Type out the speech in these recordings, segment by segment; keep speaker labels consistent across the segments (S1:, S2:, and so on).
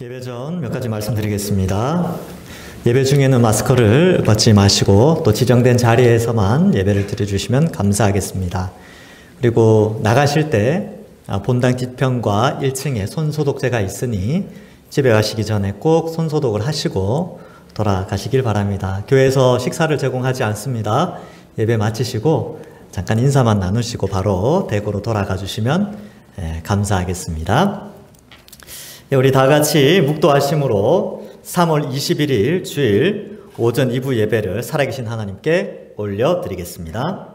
S1: 예배 전 몇 가지 말씀드리겠습니다. 예배 중에는 마스크를 벗지 마시고 또 지정된 자리에서만 예배를 드려주시면 감사하겠습니다. 그리고 나가실 때 본당 뒤편과 1층에 손소독제가 있으니 집에 가시기 전에 꼭 손소독을 하시고 돌아가시길 바랍니다. 교회에서 식사를 제공하지 않습니다. 예배 마치시고 잠깐 인사만 나누시고 바로 댁으로 돌아가 주시면 감사하겠습니다. 우리 다 같이 묵도하심으로 3월 21일 주일 오전 2부 예배를 살아계신 하나님께 올려드리겠습니다.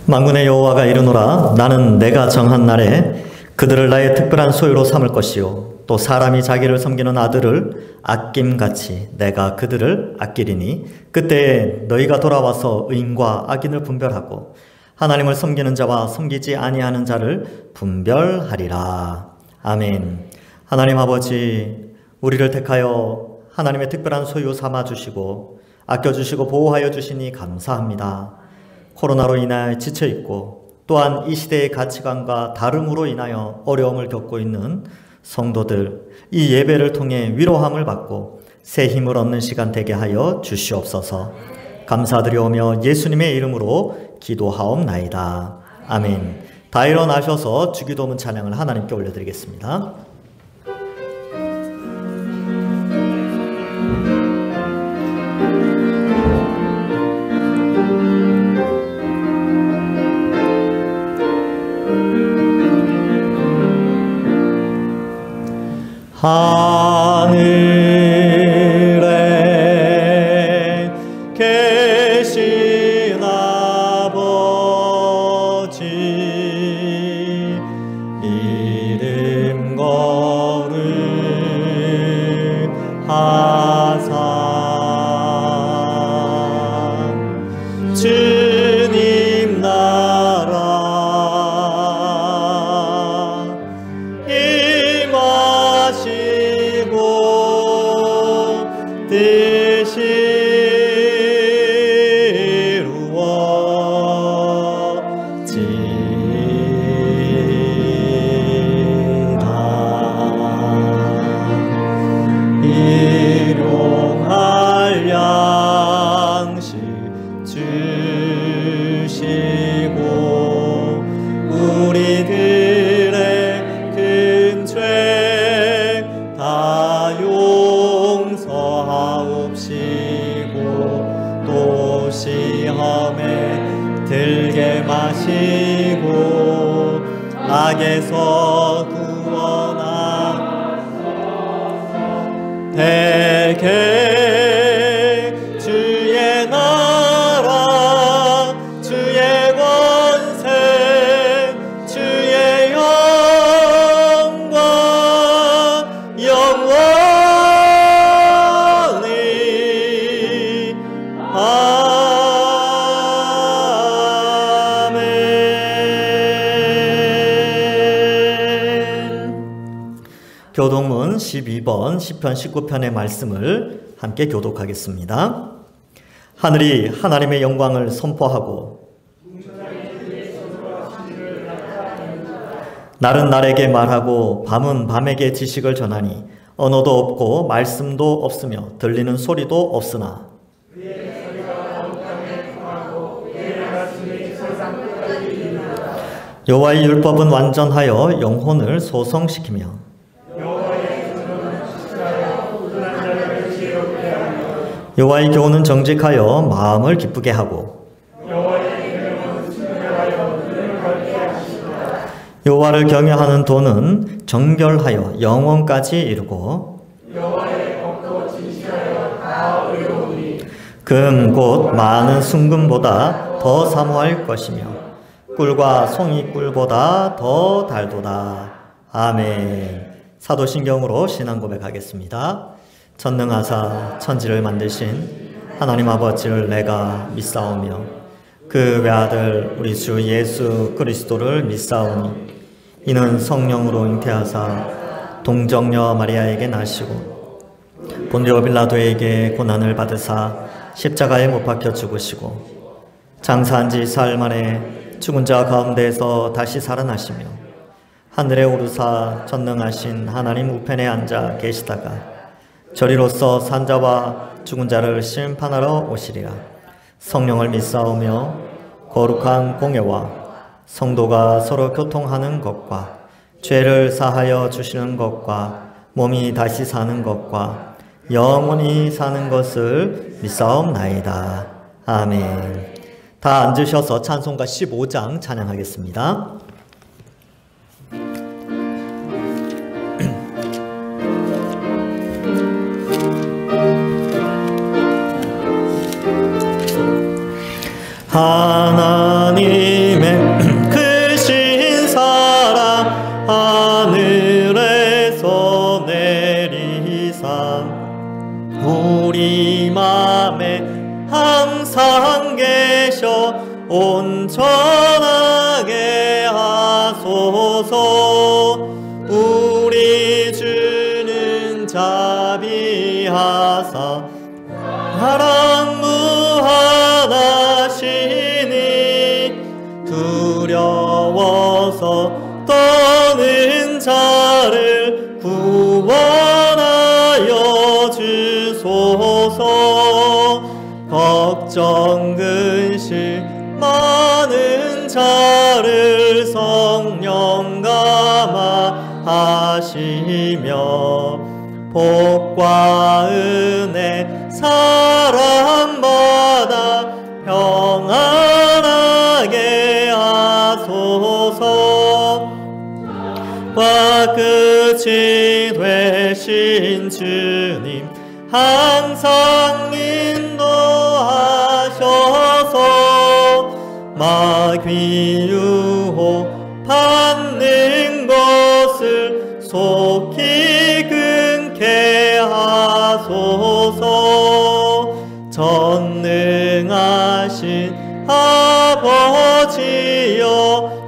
S1: 만군의 여호와가 이르노라. 나는 내가 정한 날에 그들을 나의 특별한 소유로 삼을 것이요 또 사람이 자기를 섬기는 아들을 아낌같이 내가 그들을 아끼리니 그때에 너희가 돌아와서 의인과 악인을 분별하고 하나님을 섬기는 자와 섬기지 아니하는 자를 분별하리라. 아멘. 하나님 아버지, 우리를 택하여 하나님의 특별한 소유 삼아주시고 아껴주시고 보호하여 주시니 감사합니다. 코로나로 인하여 지쳐있고 또한 이 시대의 가치관과 다름으로 인하여 어려움을 겪고 있는 성도들, 이 예배를 통해 위로함을 받고 새 힘을 얻는 시간 되게 하여 주시옵소서. 감사드리오며 예수님의 이름으로 기도하옵나이다. 아멘. 다 일어나셔서 주기도문 찬양을 하나님께 올려드리겠습니다. 하늘에 계신 아버지, 이름 거룩하사 주님 나라 악에서 구원하소서. 대개 주의 나라 주의 권세 주의 영광 영원히 교독문 12번 시편 19편의 말씀을 함께 교독하겠습니다. 하늘이 하나님의 영광을 선포하고 날은 날에게 말하고 밤은 밤에게 지식을 전하니 언어도 없고 말씀도 없으며 들리는 소리도 없으나 여호와의 율법은 완전하여 영혼을 소성시키며 여호와의 교훈은 정직하여 마음을 기쁘게 하고 여호와를 경외하는 도는 정결하여 영원까지 이르고 금 곧 많은 순금보다 더 사모할 것이며 꿀과 송이 꿀보다 더 달도다. 아멘. 사도신경으로 신앙 고백하겠습니다. 전능하사 천지를 만드신 하나님 아버지를 내가 믿사오며 그 외아들 우리 주 예수 그리스도를 믿사오니 이는 성령으로 잉태하사 동정녀 마리아에게 나시고 본디오 빌라도에게 고난을 받으사 십자가에 못 박혀 죽으시고 장사한 지 사흘 만에 죽은 자 가운데에서 다시 살아나시며 하늘에 오르사 전능하신 하나님 우편에 앉아 계시다가 저리로서 산자와 죽은 자를 심판하러 오시리라. 성령을 믿사오며 거룩한 공예와 성도가 서로 교통하는 것과 죄를 사하여 주시는 것과 몸이 다시 사는 것과 영원히 사는 것을 믿사옵나이다. 아멘. 다 앉으셔서 찬송가 15장 찬양하겠습니다. 하나님의 크신 사랑 하늘에서 내리사 우리 맘에 항상 계셔 온전하게 하소서. 우리 주는 자비하사 사랑 무한하시니 두려워서 떠는 자를 구원하여 주소서. 걱정 근심 많은 자를 성령 감화하시며 복과 은혜 사랑받아 평안하게 하소서. 와 끝이 되신 주님 항상 인도하셔서 마귀 유혹 받는 것을 속히 끊게 하소서. 전능하신 아버지여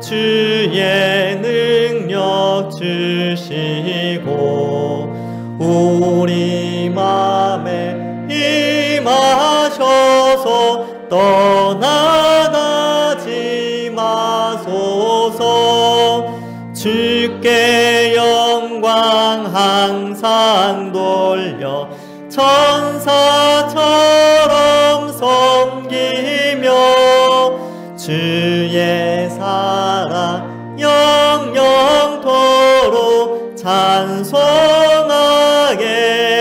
S1: 주의 능력 주시고 우리 맘에 임하셔서 떠나가지 마소서. 주께 영광 항상 돌려 천사처럼 섬기며 주의 사랑 영영토록 찬송하게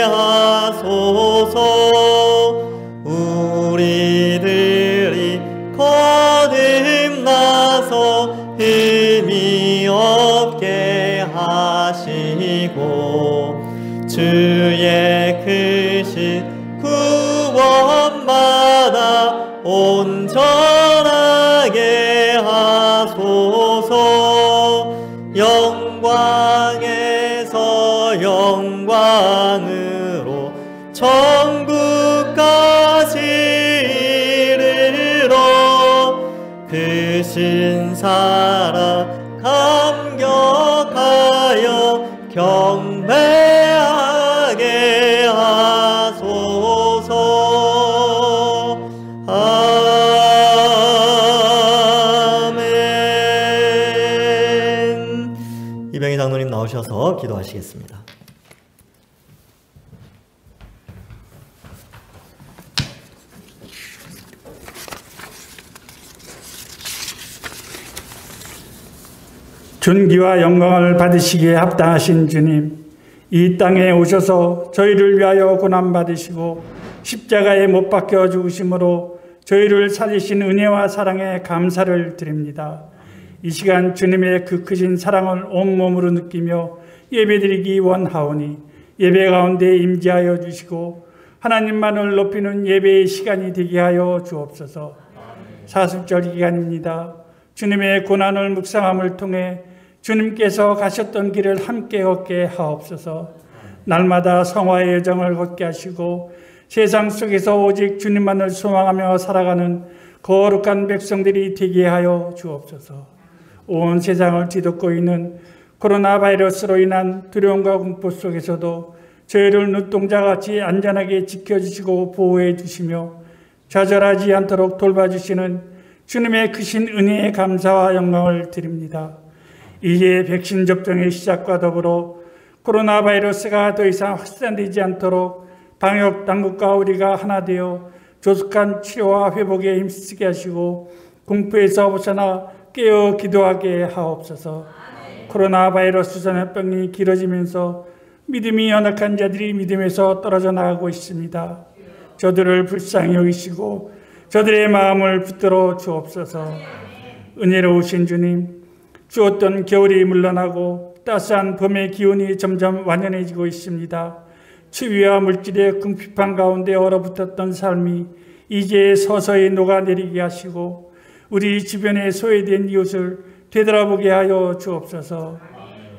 S1: 하소서. 우리들이 거듭나서 힘이 없게 하시고 주의 크신 구원받아 온전하게 하소서. 영광에서 영광으로 천국까지 이르러 크신 사랑 감격하여 경배하게 하소서. 아멘. 이병희 장로님 나오셔서 기도하시겠습니다.
S2: 존귀와 영광을 받으시기에 합당하신 주님, 이 땅에 오셔서 저희를 위하여 고난받으시고 십자가에 못 박혀 죽으심으로 저희를 살리신 은혜와 사랑에 감사를 드립니다. 이 시간 주님의 그 크신 사랑을 온몸으로 느끼며 예배드리기 원하오니 예배 가운데 임재하여 주시고 하나님만을 높이는 예배의 시간이 되게 하여 주옵소서. 사순절 기간입니다. 주님의 고난을 묵상함을 통해 주님께서 가셨던 길을 함께 걷게 하옵소서. 날마다 성화의 여정을 걷게 하시고 세상 속에서 오직 주님만을 소망하며 살아가는 거룩한 백성들이 되게 하여 주옵소서. 온 세상을 뒤덮고 있는 코로나 바이러스로 인한 두려움과 공포 속에서도 저희를 눈동자같이 안전하게 지켜주시고 보호해 주시며 좌절하지 않도록 돌봐주시는 주님의 크신 은혜에 감사와 영광을 드립니다. 이제 백신 접종의 시작과 더불어 코로나 바이러스가 더 이상 확산되지 않도록 방역 당국과 우리가 하나 되어 조속한 치료와 회복에 힘쓰게 하시고 공포에서 벗어나 깨어 기도하게 하옵소서. 코로나 바이러스 전염병이 길어지면서 믿음이 연약한 자들이 믿음에서 떨어져 나가고 있습니다. 저들을 불쌍히 여기시고 저들의 마음을 붙들어 주옵소서. 은혜로우신 주님, 추웠던 겨울이 물러나고 따스한 봄의 기온이 점점 완연해지고 있습니다. 추위와 물질의 궁핍한 가운데 얼어붙었던 삶이 이제 서서히 녹아내리게 하시고 우리 주변에 소외된 이웃을 되돌아보게 하여 주옵소서.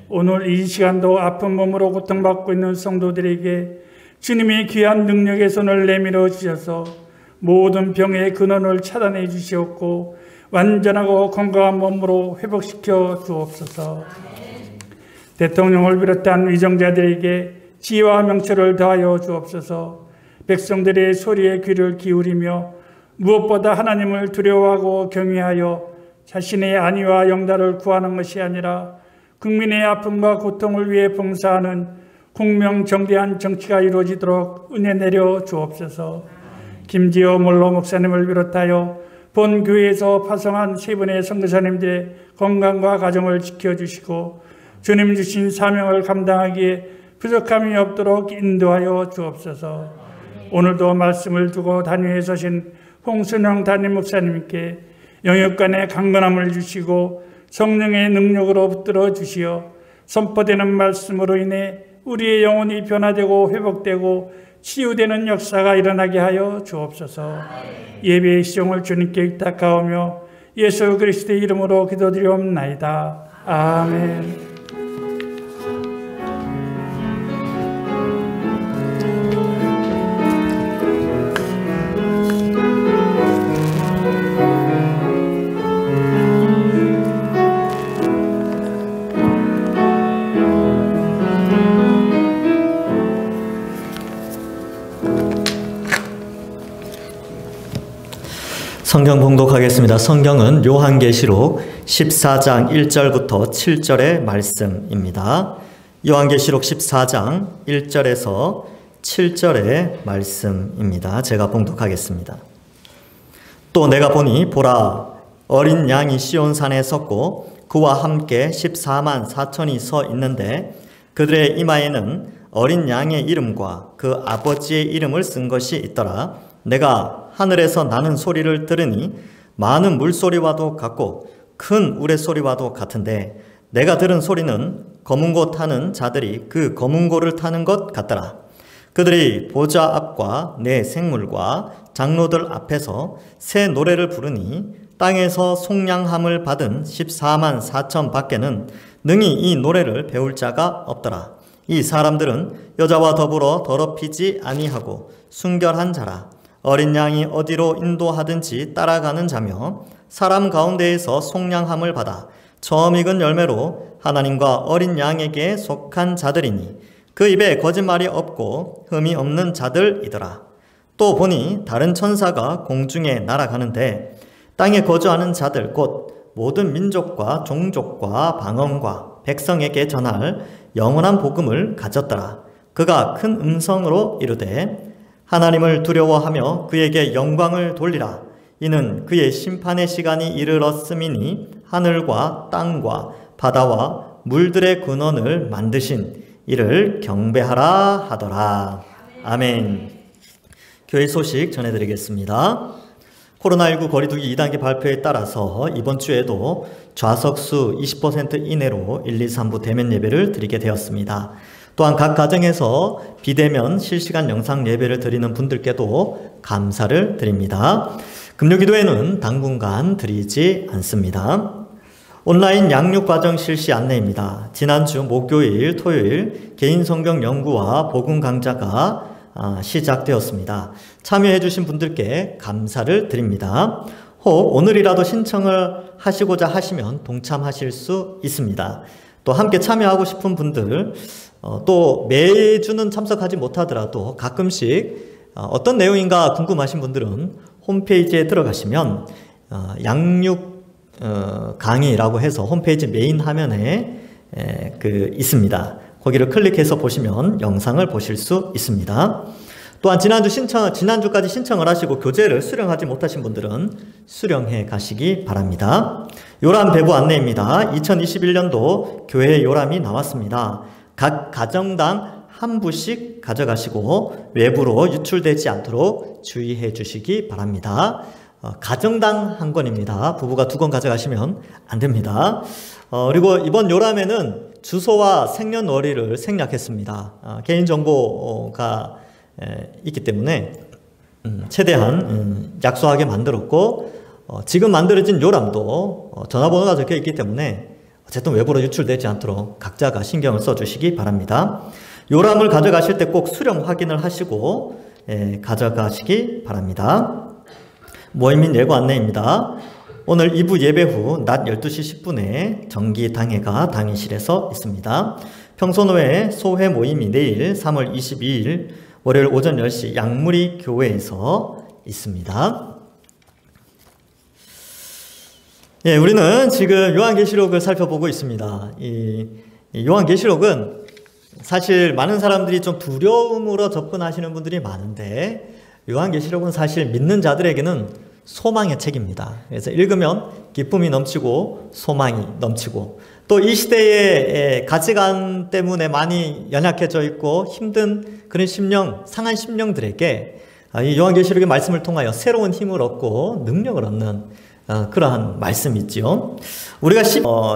S2: 오늘 이 시간도 아픈 몸으로 고통받고 있는 성도들에게 주님의 귀한 능력의 손을 내밀어 주셔서 모든 병의 근원을 차단해 주시옵고 완전하고 건강한 몸으로 회복시켜 주옵소서. 대통령을 비롯한 위정자들에게 지혜와 명철을 더하여 주옵소서. 백성들의 소리에 귀를 기울이며 무엇보다 하나님을 두려워하고 경외하여 자신의 안위와 영달을 구하는 것이 아니라 국민의 아픔과 고통을 위해 봉사하는 공명정대한 정치가 이루어지도록 은혜 내려 주옵소서. 김지호 몰로 목사님을 비롯하여 본 교회에서 파송한 세 분의 선교사님들의 건강과 가정을 지켜주시고 주님 주신 사명을 감당하기에 부족함이 없도록 인도하여 주옵소서. 오늘도 말씀을 두고 단위에 서신 홍순영 담임 목사님께 영역간의 강건함을 주시고 성령의 능력으로 붙들어 주시어 선포되는 말씀으로 인해 우리의 영혼이 변화되고 회복되고 치유되는 역사가 일어나게 하여 주옵소서. 예배의 시종을 주님께 의탁하오며 예수 그리스도의 이름으로 기도드리옵나이다. 아멘.
S1: 성경 봉독하겠습니다. 성경은 요한계시록 14장 1절부터 7절의 말씀입니다. 요한계시록 14장 1절에서 7절의 말씀입니다. 제가 봉독하겠습니다. 또 내가 보니 보라, 어린 양이 시온산에 섰고 그와 함께 14만 4천이 서 있는데 그들의 이마에는 어린 양의 이름과 그 아버지의 이름을 쓴 것이 있더라. 내가 하늘에서 나는 소리를 들으니 많은 물소리와도 같고 큰 우레소리와도 같은데 내가 들은 소리는 검은 고 타는 자들이 그 검은 고를 타는 것 같더라. 그들이 보좌 앞과 네 생물과 장로들 앞에서 새 노래를 부르니 땅에서 속량함을 받은 14만 4천 밖에는 능히 이 노래를 배울 자가 없더라. 이 사람들은 여자와 더불어 더럽히지 아니하고 순결한 자라. 어린 양이 어디로 인도하든지 따라가는 자며 사람 가운데에서 속량함을 받아 처음 익은 열매로 하나님과 어린 양에게 속한 자들이니 그 입에 거짓말이 없고 흠이 없는 자들이더라. 또 보니 다른 천사가 공중에 날아가는데 땅에 거주하는 자들 곧 모든 민족과 종족과 방언과 백성에게 전할 영원한 복음을 가졌더라. 그가 큰 음성으로 이르되 하나님을 두려워하며 그에게 영광을 돌리라. 이는 그의 심판의 시간이 이르렀음이니 하늘과 땅과 바다와 물들의 근원을 만드신 이를 경배하라 하더라. 아멘. 교회 소식 전해드리겠습니다. 코로나19 거리두기 2단계 발표에 따라서 이번 주에도 좌석수 20% 이내로 1, 2, 3부 대면 예배를 드리게 되었습니다. 또한 각 가정에서 비대면 실시간 영상 예배를 드리는 분들께도 감사를 드립니다. 금요기도회는 당분간 드리지 않습니다. 온라인 양육과정 실시 안내입니다. 지난주 목요일, 토요일 개인 성경 연구와 복음 강좌가 시작되었습니다. 참여해주신 분들께 감사를 드립니다. 혹 오늘이라도 신청을 하시고자 하시면 동참하실 수 있습니다. 또 함께 참여하고 싶은 분들, 또 매주는 참석하지 못하더라도 가끔씩 어떤 내용인가 궁금하신 분들은 홈페이지에 들어가시면 양육 강의라고 해서 홈페이지 메인 화면에 있습니다. 거기를 클릭해서 보시면 영상을 보실 수 있습니다. 또한 지난주까지 신청을 하시고 교재를 수령하지 못하신 분들은 수령해 가시기 바랍니다. 요람 배부 안내입니다. 2021년도 교회 요람이 나왔습니다. 각 가정당 한 부씩 가져가시고 외부로 유출되지 않도록 주의해 주시기 바랍니다. 가정당 한 권입니다. 부부가 2권 가져가시면 안 됩니다. 그리고 이번 요람에는 주소와 생년월일을 생략했습니다. 개인정보가 있기 때문에 최대한 약소하게 만들었고, 지금 만들어진 요람도 전화번호가 적혀 있기 때문에 어쨌든 외부로 유출되지 않도록 각자가 신경을 써주시기 바랍니다. 요람을 가져가실 때 꼭 수령 확인을 하시고 가져가시기 바랍니다. 모임 및 예고 안내입니다. 오늘 2부 예배 후 낮 12시 10분에 정기당회가 당회실에서 있습니다. 평소노회 소회 모임이 내일 3월 22일 월요일 오전 10시 양무리 교회에서 있습니다. 우리는 지금 요한계시록을 살펴보고 있습니다. 이 요한계시록은 사실 많은 사람들이 좀 두려움으로 접근하시는 분들이 많은데, 요한계시록은 사실 믿는 자들에게는 소망의 책입니다. 그래서 읽으면 기쁨이 넘치고 소망이 넘치고, 또 이 시대의 가치관 때문에 많이 연약해져 있고 힘든 그런 심령, 상한 심령들에게 이 요한계시록의 말씀을 통하여 새로운 힘을 얻고 능력을 얻는 그러한 말씀이 있죠. 우리가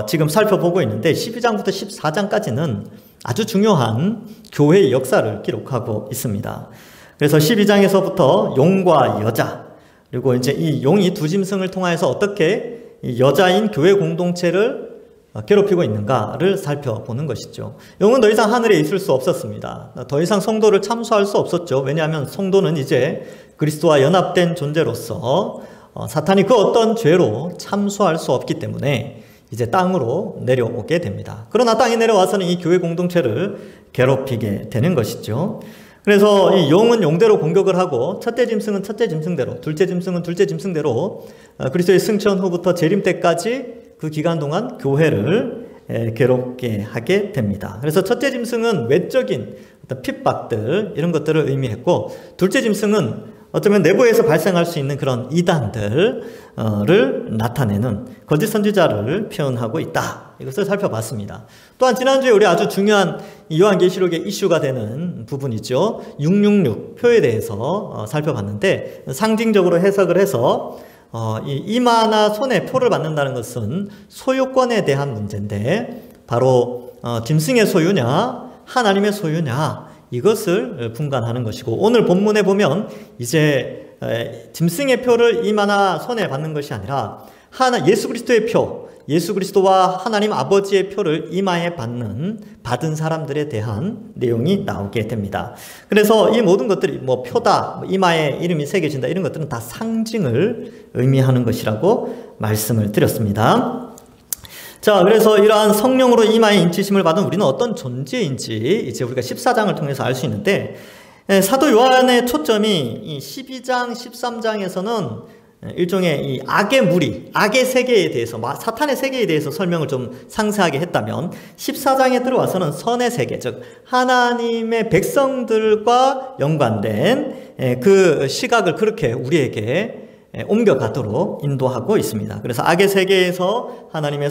S1: 지금 살펴보고 있는데 12장부터 14장까지는 아주 중요한 교회의 역사를 기록하고 있습니다. 그래서 12장에서부터 용과 여자, 그리고 이제 이 용이 두 짐승을 통해서 어떻게 이 여자인 교회 공동체를 괴롭히고 있는가를 살펴보는 것이죠. 용은 더 이상 하늘에 있을 수 없었습니다. 더 이상 성도를 참수할 수 없었죠. 왜냐하면 성도는 이제 그리스도와 연합된 존재로서 사탄이 그 어떤 죄로 참수할 수 없기 때문에 이제 땅으로 내려오게 됩니다. 그러나 땅에 내려와서는 이 교회 공동체를 괴롭히게 되는 것이죠. 그래서 이 용은 용대로 공격을 하고, 첫째 짐승은 첫째 짐승대로, 둘째 짐승은 둘째 짐승대로 그리스도의 승천 후부터 재림 때까지 그 기간 동안 교회를 괴롭게 하게 됩니다. 그래서 첫째 짐승은 외적인 어떤 핍박들, 이런 것들을 의미했고, 둘째 짐승은 어쩌면 내부에서 발생할 수 있는 그런 이단들을 나타내는 거짓 선지자를 표현하고 있다. 이것을 살펴봤습니다. 또한 지난주에 우리 아주 중요한 요한계시록의 이슈가 되는 부분이죠. 666 표에 대해서 살펴봤는데, 상징적으로 해석을 해서 이 이마나 손에 표를 받는다는 것은 소유권에 대한 문제인데, 바로 짐승의 소유냐 하나님의 소유냐, 이것을 분간하는 것이고, 오늘 본문에 보면 이제 짐승의 표를 이마나 손에 받는 것이 아니라 예수 그리스도의 표, 예수 그리스도와 하나님 아버지의 표를 이마에 받은 사람들에 대한 내용이 나오게 됩니다. 그래서 이 모든 것들이 표다, 이마에 이름이 새겨진다, 이런 것들은 다 상징을 의미하는 것이라고 말씀을 드렸습니다. 자, 그래서 이러한 성령으로 이마에 인치심을 받은 우리는 어떤 존재인지 이제 우리가 14장을 통해서 알 수 있는데, 사도 요한의 초점이 이 12장, 13장에서는 일종의 이 악의 무리, 악의 세계에 대해서, 사탄의 세계에 대해서 설명을 좀 상세하게 했다면, 14장에 들어와서는 선의 세계, 즉 하나님의 백성들과 연관된 그 시각을 그렇게 우리에게 옮겨가도록 인도하고 있습니다. 그래서 악의 세계에서 하나님의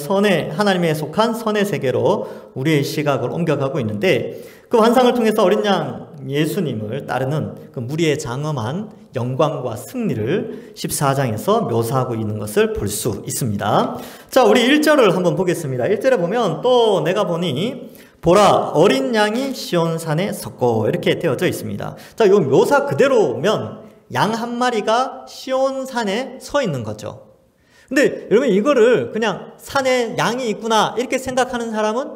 S1: 속한 선의 세계로 우리의 시각을 옮겨가고 있는데, 그 환상을 통해서 어린 양 예수님을 따르는 그 무리의 장엄한 영광과 승리를 14장에서 묘사하고 있는 것을 볼 수 있습니다. 자, 우리 1절을 한번 보겠습니다. 1절에 보면, 또 내가 보니 보라 어린 양이 시온산에 섰고, 이렇게 되어져 있습니다. 자, 이 묘사 그대로면 양 한 마리가 시온산에 서 있는 거죠. 근데 여러분 이거를 그냥 산에 양이 있구나 이렇게 생각하는 사람은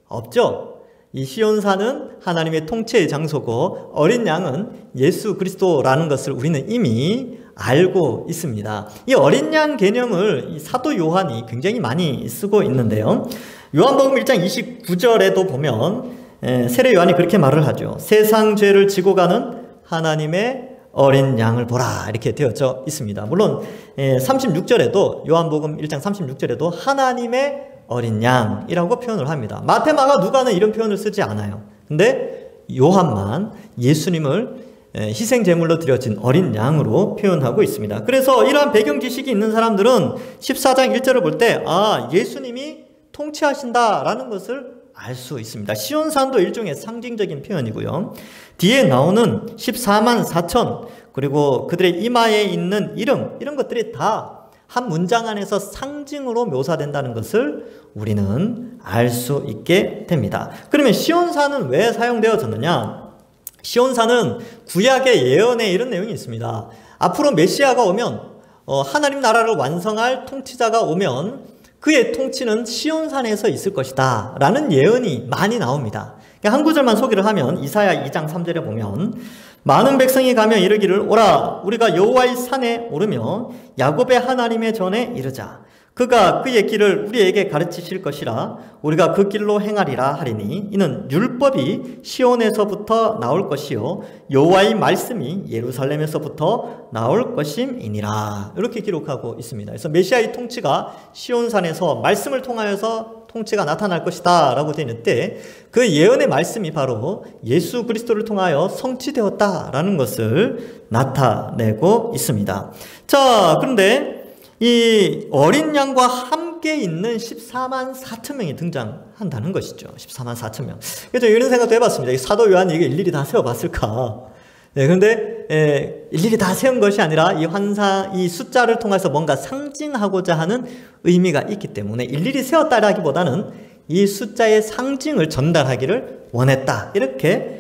S1: 없죠. 이 시온산은 하나님의 통치의 장소고 어린 양은 예수 그리스도라는 것을 우리는 이미 알고 있습니다. 이 어린 양 개념을 이 사도 요한이 굉장히 많이 쓰고 있는데요. 요한복음 1장 29절에도 보면 세례 요한이 그렇게 말을 하죠. 세상 죄를 지고 가는 하나님의 어린 양을 보라 이렇게 되어져 있습니다. 물론 36절에도 요한복음 1장 36절에도 하나님의 어린 양이라고 표현을 합니다. 마태, 마가, 누가는 이런 표현을 쓰지 않아요. 근데 요한만 예수님을 희생제물로 드려진 어린 양으로 표현하고 있습니다. 그래서 이러한 배경 지식이 있는 사람들은 14장 1절을 볼 때 예수님이 통치하신다라는 것을 알 수 있습니다. 시온산도 일종의 상징적인 표현이고요. 뒤에 나오는 14만 4천 그리고 그들의 이마에 있는 이름 이런 것들이 다 한 문장 안에서 상징으로 묘사된다는 것을 우리는 알 수 있게 됩니다. 그러면 시온산은 왜 사용되어졌느냐? 시온산은 구약의 예언에 이런 내용이 있습니다. 앞으로 메시아가 오면 하나님 나라를 완성할 통치자가 오면 그의 통치는 시온산에서 있을 것이다 라는 예언이 많이 나옵니다. 한 구절만 소개를 하면 이사야 2장 3절에 보면 많은 백성이 가며 이르기를 오라 우리가 여호와의 산에 오르며 야곱의 하나님의 전에 이르자 그가 그의 길을 우리에게 가르치실 것이라 우리가 그 길로 행하리라 하리니 이는 율법이 시온에서부터 나올 것이요 여호와의 말씀이 예루살렘에서부터 나올 것임이니라 이렇게 기록하고 있습니다. 그래서 메시아의 통치가 시온산에서 말씀을 통하여서 통치가 나타날 것이다 라고 되어 있는데 그 예언의 말씀이 바로 예수 그리스도를 통하여 성취되었다라는 것을 나타내고 있습니다. 자, 그런데 이 어린 양과 함께 있는 14만 4천 명이 등장한다는 것이죠. 14만 4천 명. 그래서 이런 생각도 해봤습니다. 이 사도 요한이 이게 일일이 다 세워봤을까? 네, 그런데 일일이 다 세운 것이 아니라 이 숫자를 통해서 뭔가 상징하고자 하는 의미가 있기 때문에 일일이 세웠다라기보다는 이 숫자의 상징을 전달하기를 원했다. 이렇게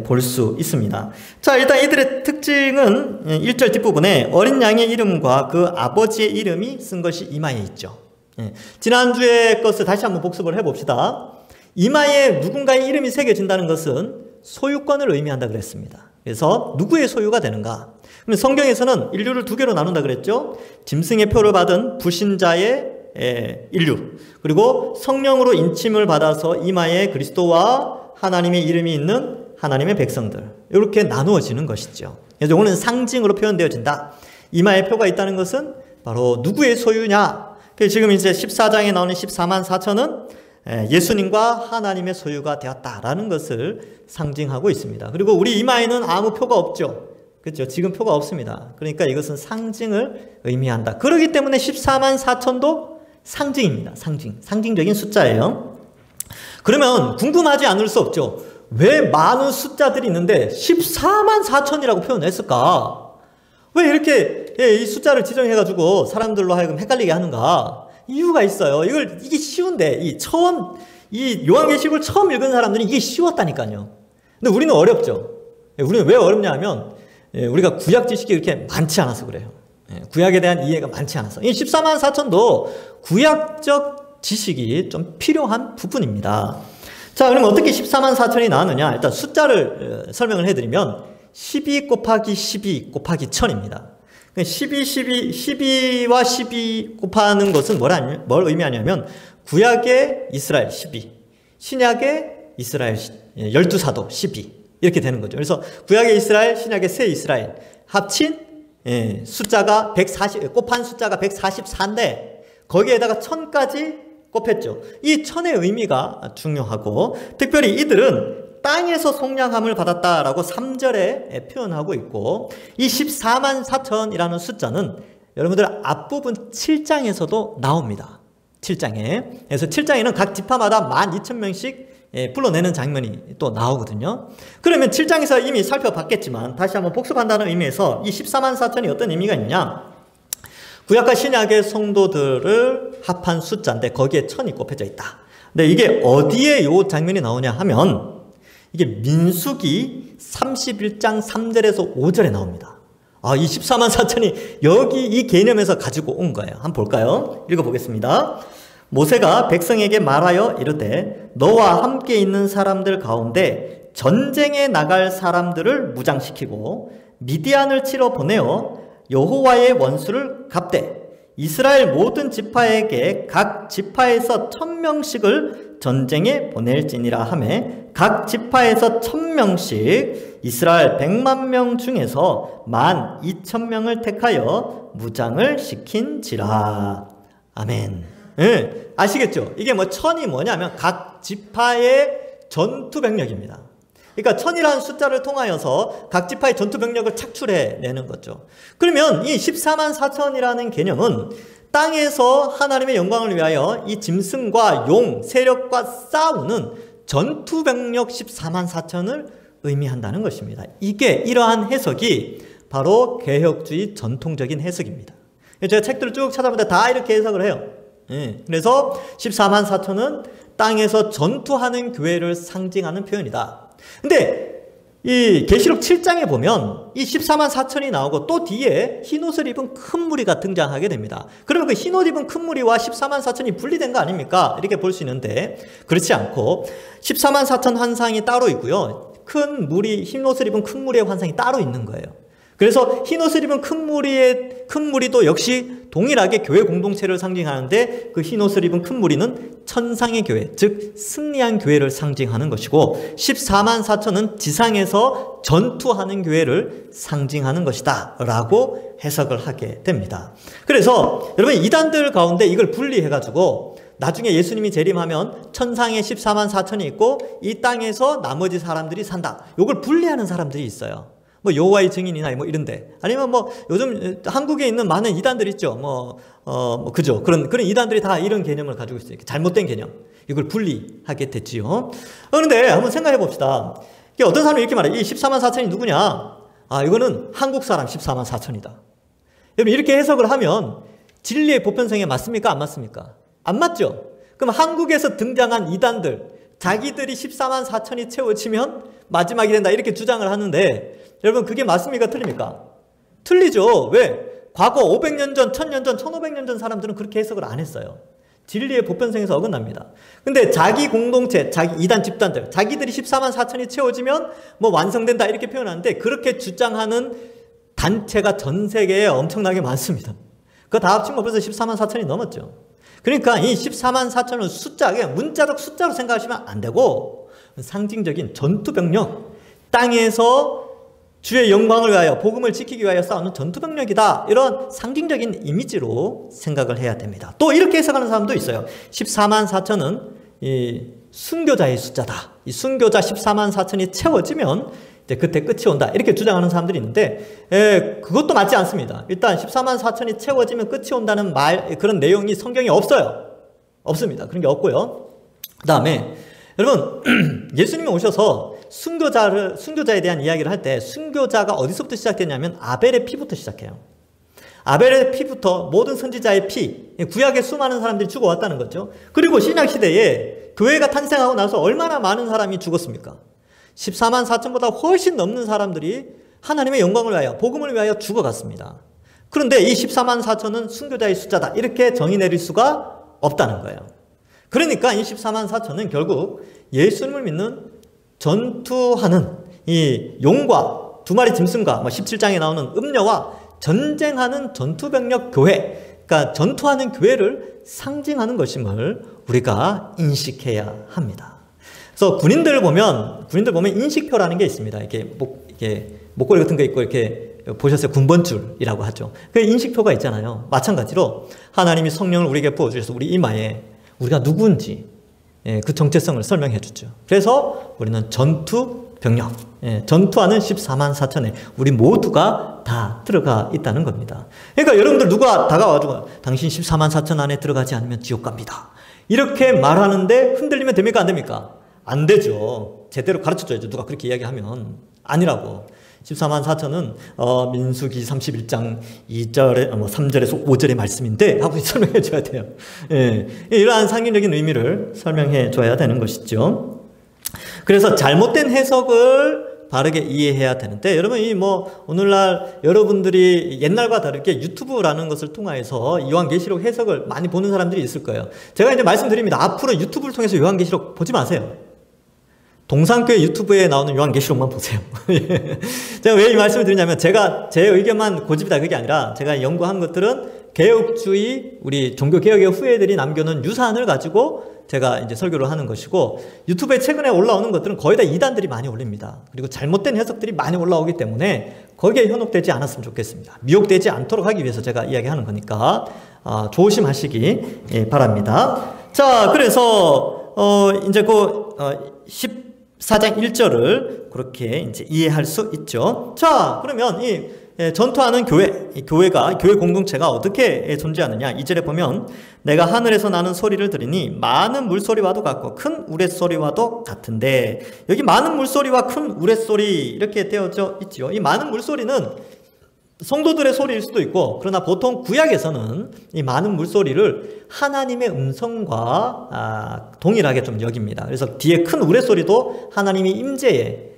S1: 볼 수 있습니다. 자, 일단 이들의 특징은 1절 뒷부분에 어린 양의 이름과 그 아버지의 이름이 쓴 것이 이마에 있죠. 지난주의 것을 다시 한번 복습을 해봅시다. 이마에 누군가의 이름이 새겨진다는 것은 소유권을 의미한다 그랬습니다. 그래서 누구의 소유가 되는가? 그럼 성경에서는 인류를 두 개로 나눈다 그랬죠. 짐승의 표를 받은 불신자의 인류, 그리고 성령으로 인침을 받아서 이마에 그리스도와 하나님의 이름이 있는 하나님의 백성들, 이렇게 나누어지는 것이죠. 그래서 오늘 상징으로 표현되어진다. 이마에 표가 있다는 것은 바로 누구의 소유냐? 지금 이제 14장에 나오는 14만 4천은 예수님과 하나님의 소유가 되었다라는 것을 상징하고 있습니다. 그리고 우리 이마에는 아무 표가 없죠. 그렇죠? 지금 표가 없습니다. 그러니까 이것은 상징을 의미한다. 그렇기 때문에 14만 4천도 상징입니다. 상징적인 숫자예요. 그러면 궁금하지 않을 수 없죠. 왜 많은 숫자들이 있는데 14만 4천이라고 표현했을까? 왜 이렇게 이 숫자를 지정해가지고 사람들로 하여금 헷갈리게 하는가? 이유가 있어요. 이게 쉬운데, 이 요한계시록을 처음 읽은 사람들은 이게 쉬웠다니까요. 근데 우리는 어렵죠. 우리는 왜 어렵냐 하면, 우리가 구약 지식이 그렇게 많지 않아서 그래요. 구약에 대한 이해가 많지 않아서. 이 14만 4천도 구약적 지식이 좀 필요한 부분입니다. 자, 그럼 어떻게 14만 4천이 나왔느냐? 일단 숫자를 설명을 해드리면 12 곱하기 12 곱하기 1000입니다. 12와 12 곱하는 것은 뭘 의미하냐면 구약의 이스라엘 12, 신약의 이스라엘 12사도 12 이렇게 되는 거죠. 그래서 구약의 이스라엘, 신약의 새 이스라엘 합친 숫자가 곱한 숫자가 144인데 거기에다가 1000까지 곱했죠. 이 1000의 의미가 중요하고 특별히 이들은 땅에서 속량함을 받았다라고 3절에 표현하고 있고 이 14만 4천이라는 숫자는 여러분들 앞부분 7장에서도 나옵니다. 7장에. 그래서 7장에는 각 지파마다 12,000명씩 불러내는 장면이 또 나오거든요. 그러면 7장에서 이미 살펴봤겠지만 다시 한번 복습한다는 의미에서 이 14만 4천이 어떤 의미가 있냐? 구약과 신약의 성도들을 합한 숫자인데 거기에 1000이 곱해져 있다. 근데 이게 어디에 이 장면이 나오냐 하면 이게 민수기 31장 3절에서 5절에 나옵니다. 이 14만 4천이 여기 이 개념에서 가지고 온 거예요. 한번 볼까요? 읽어보겠습니다. 모세가 백성에게 말하여 이르되 너와 함께 있는 사람들 가운데 전쟁에 나갈 사람들을 무장시키고 미디안을 치러 보내어 여호와의 원수를 갚되 이스라엘 모든 지파에게 각 지파에서 1000명씩을 전쟁에 보낼지니라 하매 각 지파에서 1000명씩 이스라엘 100만 명 중에서 12,000명을 택하여 무장을 시킨지라. 아멘. 네, 아시겠죠? 이게 뭐 1000이 뭐냐면 각 지파의 전투 병력입니다. 그러니까 1000이라는 숫자를 통하여서 각 지파의 전투 병력을 착출해내는 거죠. 그러면 이 14만 4천이라는 개념은 땅에서 하나님의 영광을 위하여 이 짐승과 용, 세력과 싸우는 전투 병력 14만 4천을 의미한다는 것입니다. 이러한 해석이 바로 개혁주의 전통적인 해석입니다. 제가 책들을 쭉 찾아보는데 다 이렇게 해석을 해요. 그래서 14만 4천은 땅에서 전투하는 교회를 상징하는 표현이다. 근데 이 계시록 7장에 보면 이 14만 4천이 나오고 또 뒤에 흰옷을 입은 큰 무리가 등장하게 됩니다. 그러면 그 흰옷 입은 큰 무리와 14만 4천이 분리된 거 아닙니까? 이렇게 볼 수 있는데 그렇지 않고 14만 4천 환상이 따로 있고요. 큰 흰옷을 입은 큰 무리의 환상이 따로 있는 거예요. 그래서 흰옷을 입은 큰 무리도 역시 동일하게 교회 공동체를 상징하는데 그 흰옷을 입은 큰 무리는 천상의 교회, 즉 승리한 교회를 상징하는 것이고 14만 4천은 지상에서 전투하는 교회를 상징하는 것이다 라고 해석을 하게 됩니다. 그래서 여러분 이단들 가운데 이걸 분리해가지고 나중에 예수님이 재림하면 천상에 14만 4천이 있고 이 땅에서 나머지 사람들이 산다. 이걸 분리하는 사람들이 있어요. 뭐 여호와의 증인이나 뭐 이런데 아니면 뭐 요즘 한국에 있는 많은 이단들 있죠. 그죠. 그런 이단들이 다 이런 개념을 가지고 있어요. 잘못된 개념. 이걸 분리하게 됐지요. 그런데 한번 생각해 봅시다. 어떤 사람이 이렇게 말해요. 이 14만 4천이 누구냐? 이거는 한국 사람 14만 4천이다. 여러분 이렇게 해석을 하면 진리의 보편성에 맞습니까? 안 맞습니까? 안 맞죠? 그럼 한국에서 등장한 이단들 자기들이 14만 4천이 채워지면 마지막이 된다 이렇게 주장을 하는데 여러분 그게 맞습니까? 틀립니까? 틀리죠. 왜? 과거 500년 전, 1000년 전, 1500년 전 사람들은 그렇게 해석을 안 했어요. 진리의 보편성에서 어긋납니다. 근데 자기 공동체, 자기 이단 집단들, 자기들이 14만 4천이 채워지면 뭐 완성된다 이렇게 표현하는데 그렇게 주장하는 단체가 전 세계에 엄청나게 많습니다. 그거 다 합치면 벌써 14만 4천이 넘었죠. 그러니까 이 14만 4천은 숫자, 그냥 문자적 숫자로 생각하시면 안 되고 상징적인 전투병력, 땅에서 주의 영광을 위하여 복음을 지키기 위하여 싸우는 전투병력이다. 이런 상징적인 이미지로 생각을 해야 됩니다. 또 이렇게 해석하는 사람도 있어요. 14만 4천은 이 순교자의 숫자다. 이 순교자 14만 4천이 채워지면 이제 그때 끝이 온다. 이렇게 주장하는 사람들이 있는데 그것도 맞지 않습니다. 일단 14만 4천이 채워지면 끝이 온다는 그런 내용이 성경에 없어요. 없습니다. 그런 게 없고요. 그 다음에 여러분 예수님이 오셔서 순교자에 대한 이야기를 할 때 순교자가 어디서부터 시작되냐면 아벨의 피부터 시작해요. 아벨의 피부터 모든 선지자의 피, 구약의 수많은 사람들이 죽어왔다는 거죠. 그리고 신약시대에 교회가 탄생하고 나서 얼마나 많은 사람이 죽었습니까? 14만 4천보다 훨씬 넘는 사람들이 하나님의 영광을 위하여 복음을 위하여 죽어갔습니다. 그런데 이 14만 4천은 순교자의 숫자다 이렇게 정의 내릴 수가 없다는 거예요. 그러니까 이 14만 4천은 결국 예수님을 믿는 전투하는 이 용과 두 마리 짐승과 17장에 나오는 음녀와 전쟁하는 전투병력 교회, 그러니까 전투하는 교회를 상징하는 것임을 우리가 인식해야 합니다. 그래서 군인들 보면 인식표라는 게 있습니다. 이렇게 목걸이 같은 거 있고 이렇게 보셨어요? 군번줄이라고 하죠. 그 인식표가 있잖아요. 마찬가지로 하나님이 성령을 우리에게 부어주셔서 우리 이마에 우리가 누구인지 그 정체성을 설명해 주죠. 그래서 우리는 전투병력, 전투하는 14만 4천에 우리 모두가 다 들어가 있다는 겁니다. 그러니까 여러분들 누가 다가와가지고 당신 14만 4천 안에 들어가지 않으면 지옥 갑니다. 이렇게 말하는데 흔들리면 됩니까? 안 됩니까? 안 되죠. 제대로 가르쳐줘야죠. 누가 그렇게 이야기하면. 아니라고. 14만 4천은 민수기 31장 2절에 3절에서 5절의 말씀인데 하고 설명해 줘야 돼요. 이러한 상징적인 의미를 설명해 줘야 되는 것이죠. 그래서 잘못된 해석을 바르게 이해해야 되는데, 여러분 이 뭐 오늘날 여러분들이 옛날과 다르게 유튜브라는 것을 통해서 요한계시록 해석을 많이 보는 사람들이 있을 거예요. 제가 이제 말씀드립니다. 앞으로 유튜브를 통해서 요한계시록 보지 마세요. 동산교회 유튜브에 나오는 요한계시록만 보세요. 제가 왜 이 말씀을 드리냐면, 제가 제 의견만 고집이다 그게 아니라 제가 연구한 것들은 개혁주의, 우리 종교개혁의 후예들이 남겨놓은 유산을 가지고 제가 이제 설교를 하는 것이고, 유튜브에 최근에 올라오는 것들은 거의 다 이단들이 많이 올립니다. 그리고 잘못된 해석들이 많이 올라오기 때문에 거기에 현혹되지 않았으면 좋겠습니다. 미혹되지 않도록 하기 위해서 제가 이야기하는 거니까 조심하시기 바랍니다. 자, 그래서 이제 그 14장 1절을 그렇게 이제 이해할 수 있죠. 자, 그러면 이 전투하는 교회 공동체가 어떻게 존재하느냐. 2절에 보면 내가 하늘에서 나는 소리를 들으니 많은 물소리와도 같고 큰 우레소리와도 같은데, 여기 많은 물소리와 큰 우레소리 이렇게 되어져 있죠. 이 많은 물소리는 성도들의 소리일 수도 있고, 그러나 보통 구약에서는 이 많은 물소리를 하나님의 음성과 동일하게 좀 여깁니다. 그래서 뒤에 큰 우레소리도 하나님의 임재의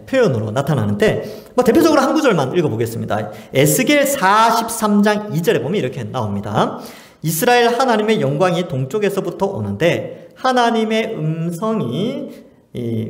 S1: 표현으로 나타나는데, 뭐 대표적으로 한 구절만 읽어보겠습니다. 에스겔 43장 2절에 보면 이렇게 나옵니다. 이스라엘 하나님의 영광이 동쪽에서부터 오는데 하나님의 음성이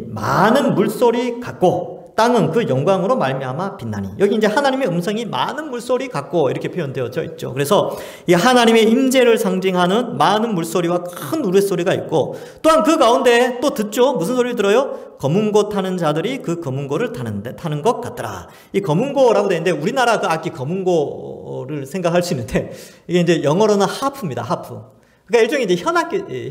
S1: 많은 물소리 같고 땅은 그 영광으로 말미암아 빛나니. 여기 이제 하나님의 음성이 많은 물소리 같고 이렇게 표현되어져 있죠. 그래서 이 하나님의 임재를 상징하는 많은 물소리와 큰 우레소리가 있고, 또한 그 가운데 또 듣죠. 무슨 소리를 들어요? 검은고 타는 자들이 그 검은고를 타는 것 같더라. 이 검은고라고 되어 있는데, 우리나라 그 악기 검은고를 생각할 수 있는데, 이게 이제 영어로는 하프입니다. 하프. 그러니까 일종의 이제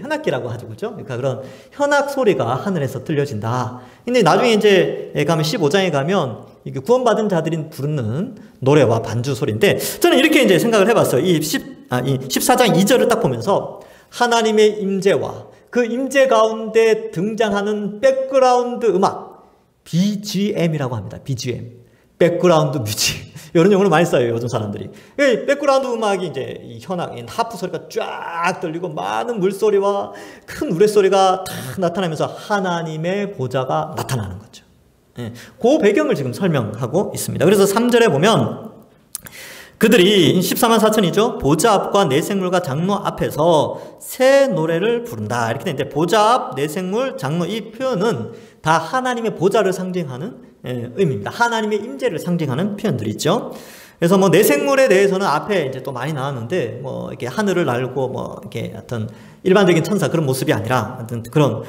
S1: 현악기라고 하죠. 그죠? 그러니까 그런 현악 소리가 하늘에서 들려진다. 근데 나중에 이제 가면 15장에 가면 이게 구원받은 자들이 부르는 노래와 반주 소리인데, 저는 이렇게 이제 생각을 해봤어요. 이 14장 2절을 딱 보면서 하나님의 임재와 그 임재 가운데 등장하는 백그라운드 음악, BGM이라고 합니다. BGM. 백그라운드 뮤직. 이런 용어를 많이 써요, 요즘 사람들이. 백그라운드 음악이 이제 이 현악, 하프 소리가 쫙 들리고 많은 물소리와 큰 우레소리가 탁 나타나면서 하나님의 보좌가 나타나는 거죠. 그 배경을 지금 설명하고 있습니다. 그래서 3절에 보면 그들이 14만 4천이죠. 보좌 앞과 내생물과 장로 앞에서 새 노래를 부른다. 이렇게 되는데, 보좌 앞, 내생물, 장로, 이 표현은 다 하나님의 보좌를 상징하는 의미입니다. 하나님의 임재를 상징하는 표현들이 있죠. 그래서 뭐 내생물에 대해서는 앞에 이제 또 많이 나왔는데, 뭐 이렇게 하늘을 날고 뭐 이렇게 어떤 일반적인 천사 그런 모습이 아니라 어떤 그런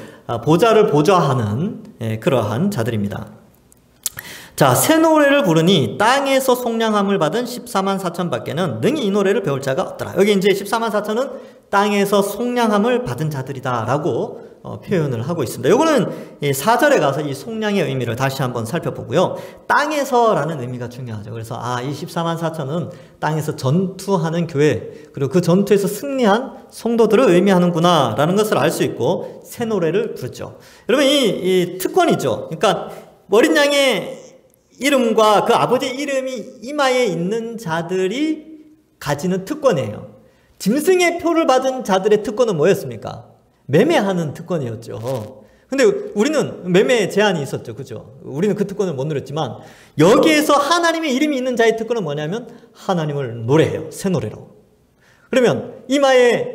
S1: 보좌를 보좌하는 그러한 자들입니다. 자, 새 노래를 부르니 땅에서 속량함을 받은 14만 4천 밖에는 능히 이 노래를 배울 자가 없더라. 여기 이제 14만 4천은 땅에서 속량함을 받은 자들이다라고 표현을 하고 있습니다. 요거는 4절에 가서 이 속량의 의미를 다시 한번 살펴보고요. 땅에서라는 의미가 중요하죠. 그래서 이 14만 4천은 땅에서 전투하는 교회, 그리고 그 전투에서 승리한 성도들을 의미하는구나 라는 것을 알 수 있고, 새 노래를 부르죠. 여러분 이 특권이죠. 그러니까 어린 양의 이름과 그 아버지의 이름이 이마에 있는 자들이 가지는 특권이에요. 짐승의 표를 받은 자들의 특권은 뭐였습니까? 매매하는 특권이었죠. 근데 우리는 매매 제한이 있었죠. 그죠? 우리는 그 특권을 못 누렸지만, 여기에서 하나님의 이름이 있는 자의 특권은 뭐냐면 하나님을 노래해요. 새 노래로. 그러면 이마에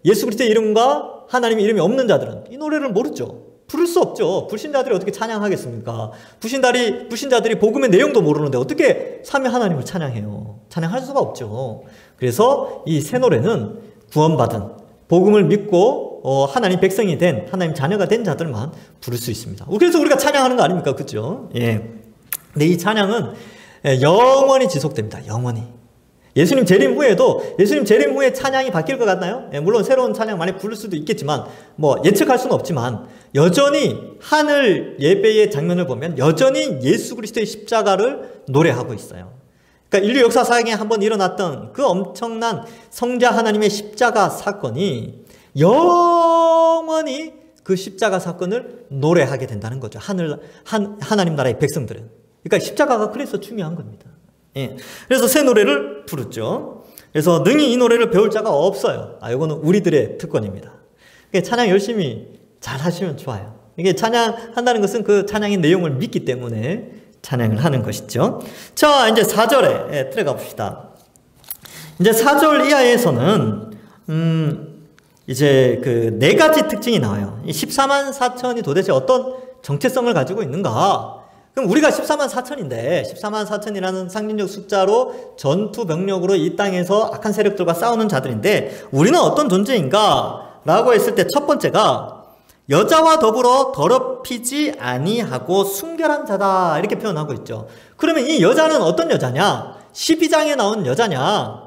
S1: 예수 그리스도의 이름과 하나님의 이름이 없는 자들은 이 노래를 모르죠. 부를 수 없죠. 불신자들이 어떻게 찬양하겠습니까? 불신자들이 복음의 내용도 모르는데 어떻게 삼위 하나님을 찬양해요? 찬양할 수가 없죠. 그래서 이 새 노래는 구원받은, 복음을 믿고 하나님 백성이 된, 하나님 자녀가 된 자들만 부를 수 있습니다. 그래서 우리가 찬양하는 거 아닙니까? 그죠? 예. 근데 이 찬양은 영원히 지속됩니다. 영원히. 예수님 재림 후에 찬양이 바뀔 것 같나요? 물론 새로운 찬양 많이 부를 수도 있겠지만, 뭐 예측할 수는 없지만, 여전히 하늘 예배의 장면을 보면 여전히 예수 그리스도의 십자가를 노래하고 있어요. 그러니까 인류 역사상에 한번 일어났던 그 엄청난 성자 하나님의 십자가 사건이 영원히 그 십자가 사건을 노래하게 된다는 거죠. 하나님 나라의 백성들은. 그러니까 십자가가 그래서 중요한 겁니다. 예. 그래서 새 노래를 부르죠. 그래서 능히 이 노래를 배울 자가 없어요. 이거는 우리들의 특권입니다. 찬양 열심히 잘 하시면 좋아요. 이게 찬양한다는 것은 그 찬양의 내용을 믿기 때문에 찬양을 하는 것이죠. 자, 이제 4절에 들어가 봅시다. 이제 4절 이하에서는 이제 그 네 가지 특징이 나와요. 이 14만 4천이 도대체 어떤 정체성을 가지고 있는가? 그럼 우리가 14만 4천인데 14만 4천이라는 상징적 숫자로 전투 병력으로 이 땅에서 악한 세력들과 싸우는 자들인데 우리는 어떤 존재인가? 라고 했을 때 첫 번째가 여자와 더불어 더럽히지 아니하고 순결한 자다 이렇게 표현하고 있죠. 그러면 이 여자는 어떤 여자냐? 12장에 나온 여자냐?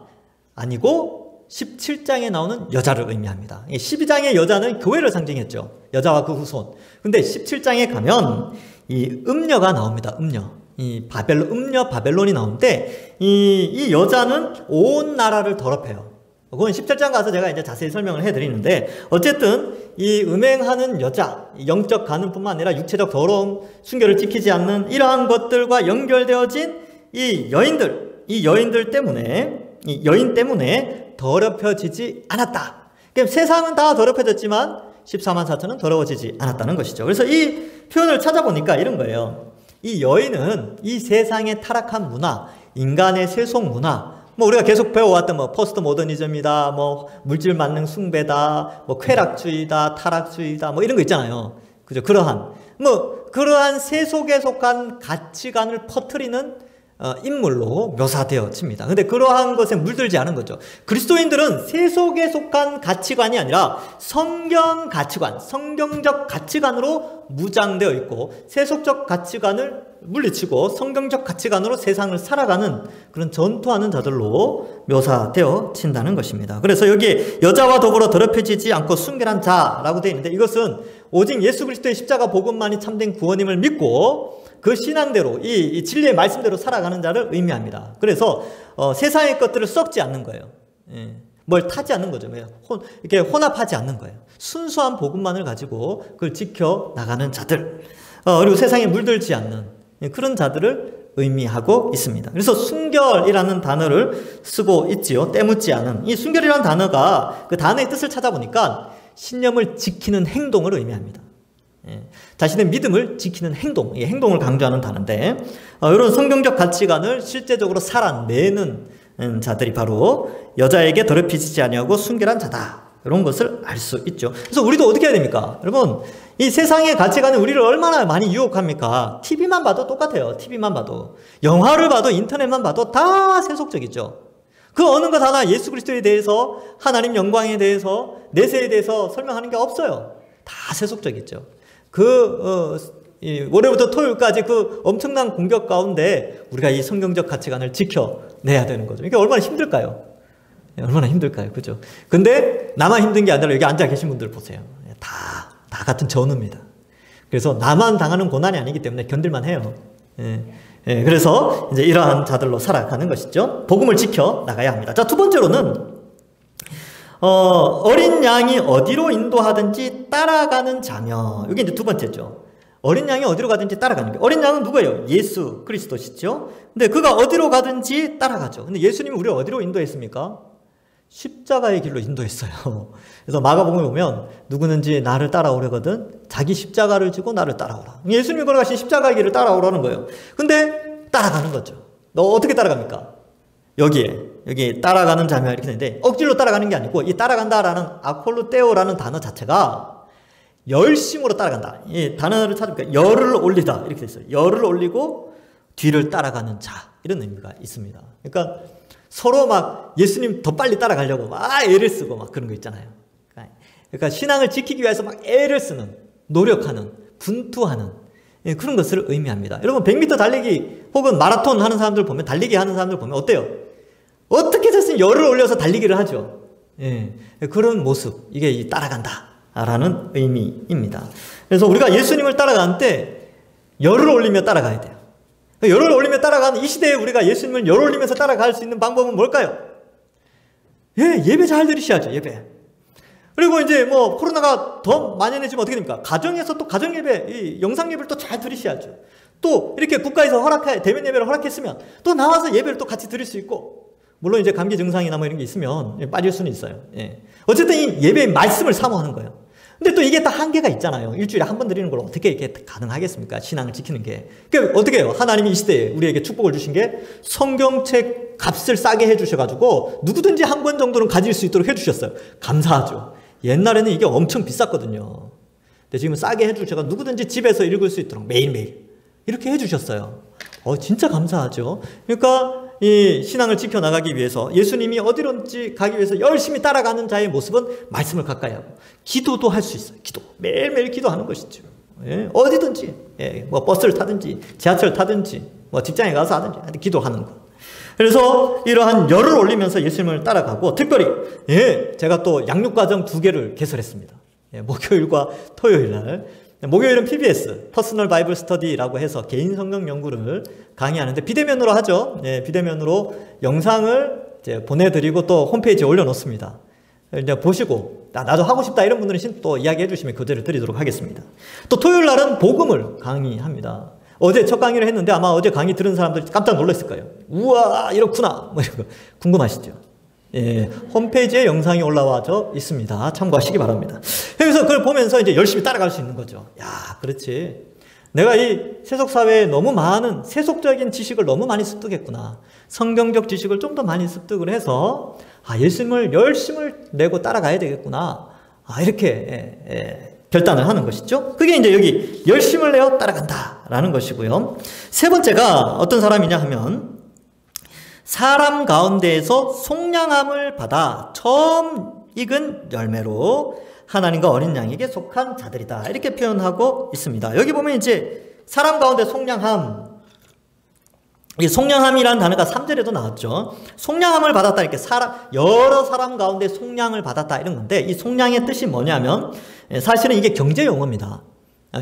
S1: 아니고 17장에 나오는 여자를 의미합니다. 12장의 여자는 교회를 상징했죠. 여자와 그 후손. 근데 17장에 가면 이 음녀가 나옵니다. 음녀. 이 바벨론이 나오는데 이 여자는 온 나라를 더럽혀요. 그건 17장 가서 제가 이제 자세히 설명을 해드리는데 어쨌든 이 음행하는 여자, 영적 간음뿐만 아니라 육체적 더러움, 순결을 지키지 않는 이러한 것들과 연결되어진 이 여인 때문에 더럽혀지지 않았다. 그러니까 세상은 다 더럽혀졌지만 14만 4천은 더러워지지 않았다는 것이죠. 그래서 이 표현을 찾아보니까 이런 거예요. 이 여인은 이 세상의 타락한 문화, 인간의 세속 문화, 뭐 우리가 계속 배워왔던 뭐 포스트 모더니즘이다, 뭐 물질 만능 숭배다, 뭐 쾌락주의다, 타락주의다, 뭐 이런 거 있잖아요. 그죠? 그러한 세속에 속한 가치관을 퍼뜨리는 인물로 묘사되어집니다. 근데 그러한 것에 물들지 않은 거죠. 그리스도인들은 세속에 속한 가치관이 아니라 성경 가치관, 성경적 가치관으로 무장되어 있고 세속적 가치관을 물리치고 성경적 가치관으로 세상을 살아가는 그런 전투하는 자들로 묘사되어진다는 것입니다. 그래서 여기에 여자와 더불어 더럽혀지지 않고 순결한 자라고 되어 있는데 이것은 오직 예수 그리스도의 십자가 복음만이 참된 구원임을 믿고 그 신앙대로 이 진리의 말씀대로 살아가는 자를 의미합니다. 그래서 세상의 것들을 썩지 않는 거예요. 뭘 타지 않는 거죠. 이렇게 혼합하지 않는 거예요. 순수한 복음만을 가지고 그걸 지켜 나가는 자들, 그리고 세상에 물들지 않는 그런 자들을 의미하고 있습니다. 그래서 순결이라는 단어를 쓰고 있지요. 때묻지 않은. 이 순결이라는 단어가 그 단어의 뜻을 찾아보니까 신념을 지키는 행동을 의미합니다. 자신의 믿음을 지키는 행동, 행동을 강조하는 단어인데 이런 성경적 가치관을 실제적으로 살아내는 자들이 바로 여자에게 더럽히지 아니하고 순결한 자다. 이런 것을 알 수 있죠. 그래서 우리도 어떻게 해야 됩니까? 여러분, 이 세상의 가치관이 우리를 얼마나 많이 유혹합니까? TV만 봐도 똑같아요. TV만 봐도. 영화를 봐도 인터넷만 봐도 다 세속적이죠. 그 어느 것 하나 예수 그리스도에 대해서, 하나님 영광에 대해서, 내세에 대해서 설명하는 게 없어요. 다 세속적이죠. 월요일부터 토요일까지 그 엄청난 공격 가운데 우리가 이 성경적 가치관을 지켜내야 되는 거죠. 이게 얼마나 힘들까요? 얼마나 힘들까요? 그죠? 근데 나만 힘든 게 아니라 여기 앉아 계신 분들 보세요. 다 같은 전우입니다. 그래서 나만 당하는 고난이 아니기 때문에 견딜만 해요. 그래서 이제 이러한 자들로 살아가는 것이죠. 복음을 지켜 나가야 합니다. 자, 두 번째로는 어린 양이 어디로 인도하든지 따라가는 자녀. 이게 이제 두 번째죠. 어린 양이 어디로 가든지 따라가는 게. 어린 양은 누구예요? 예수 그리스도시죠. 근데 그가 어디로 가든지 따라가죠. 근데 예수님이 우리를 어디로 인도했습니까? 십자가의 길로 인도했어요. 그래서 마가복음에 보면 누구든지 나를 따라오려거든 자기 십자가를 지고 나를 따라오라. 예수님이 걸어가신 십자가의 길을 따라오라는 거예요. 근데 따라가는 거죠. 너 어떻게 따라갑니까? 여기 따라가는 자며 이렇게 되는데 억지로 따라가는 게 아니고 이 따라간다라는 아콜루테오라는 단어 자체가 열심으로 따라간다. 이 단어를 찾으니까 열을 올리다 이렇게 돼 있어요. 열을 올리고 뒤를 따라가는 자 이런 의미가 있습니다. 그러니까 서로 막 예수님 더 빨리 따라가려고 막 애를 쓰고 막 그런 거 있잖아요. 그러니까 신앙을 지키기 위해서 막 애를 쓰는, 노력하는, 분투하는 그런 것을 의미합니다. 여러분 100m 달리기 혹은 마라톤 하는 사람들 보면, 달리기 하는 사람들 보면 어때요? 어떻게 해서든 열을 올려서 달리기를 하죠. 그런 모습, 이게 따라간다 라는 의미입니다. 그래서 우리가 예수님을 따라가는 때 열을 올리며 따라가야 돼요. 열을 올리며 따라가는 이 시대에 우리가 예수님을 열 올리면서 따라갈 수 있는 방법은 뭘까요? 예배 잘 드리셔야죠. 예배. 그리고 이제 뭐 코로나가 더 만연해지면 어떻게 됩니까? 가정에서 또 가정 예배, 이 영상 예배를 또 잘 드리셔야죠. 또 이렇게 국가에서 대면 예배를 허락했으면 또 나와서 예배를 또 같이 드릴 수 있고, 물론 이제 감기 증상이나 뭐 이런 게 있으면 빠질 수는 있어요. 어쨌든 이 예배의 말씀을 사모하는 거예요. 근데 또 이게 다 한계가 있잖아요. 일주일에 한 번 드리는 걸 어떻게 이렇게 가능하겠습니까? 신앙을 지키는 게. 그러니까 어떻게 해요? 하나님이 이 시대에 우리에게 축복을 주신 게 성경책 값을 싸게 해주셔가지고 누구든지 한 권 정도는 가질 수 있도록 해주셨어요. 감사하죠. 옛날에는 이게 엄청 비쌌거든요. 근데 지금은 싸게 해주셔서 누구든지 집에서 읽을 수 있도록 매일매일 이렇게 해주셨어요. 진짜 감사하죠. 그러니까 이 신앙을 지켜나가기 위해서 예수님이 어디론지 가기 위해서 열심히 따라가는 자의 모습은 말씀을 가까이 하고 기도도 할 수 있어요. 기도. 매일매일 기도하는 것이죠. 예, 어디든지. 예, 뭐 버스를 타든지 지하철 타든지 뭐 직장에 가서 하든지 기도하는 것. 그래서 이러한 열을 올리면서 예수님을 따라가고 특별히 제가 또 양육과정 2개를 개설했습니다. 목요일과 토요일 날. 목요일은 PBS, 퍼스널 바이블 스터디라고 해서 개인 성경 연구를 강의하는데 비대면으로 하죠. 비대면으로 영상을 이제 보내드리고 또 홈페이지에 올려놓습니다. 이제 보시고 나도 하고 싶다 이런 분들은 또 이야기해 주시면 교재를 드리도록 하겠습니다. 또 토요일 날은 복음을 강의합니다. 어제 첫 강의를 했는데 아마 어제 강의 들은 사람들 깜짝 놀랐을 거예요. 우와 이렇구나 뭐 이런 거 궁금하시죠? 홈페이지에 영상이 올라와져 있습니다. 참고하시기 바랍니다. 그래서 그걸 보면서 이제 열심히 따라갈 수 있는 거죠. 야, 그렇지. 내가 이 세속사회에 너무 많은 세속적인 지식을 너무 많이 습득했구나. 성경적 지식을 좀 더 많이 습득을 해서 예수님을 열심을 내고 따라가야 되겠구나. 이렇게 결단을 하는 것이죠. 그게 이제 여기 열심을 내어 따라간다라는 것이고요. 세 번째가 어떤 사람이냐 하면 사람 가운데에서 속량함을 받아 처음 익은 열매로 하나님과 어린 양에게 속한 자들이다. 이렇게 표현하고 있습니다. 여기 보면 이제 사람 가운데 속량함. 이 속량함이라는 단어가 3절에도 나왔죠. 속량함을 받았다. 이렇게 여러 사람 가운데 속량을 받았다. 이런 건데 이 속량의 뜻이 뭐냐면 사실은 이게 경제 용어입니다.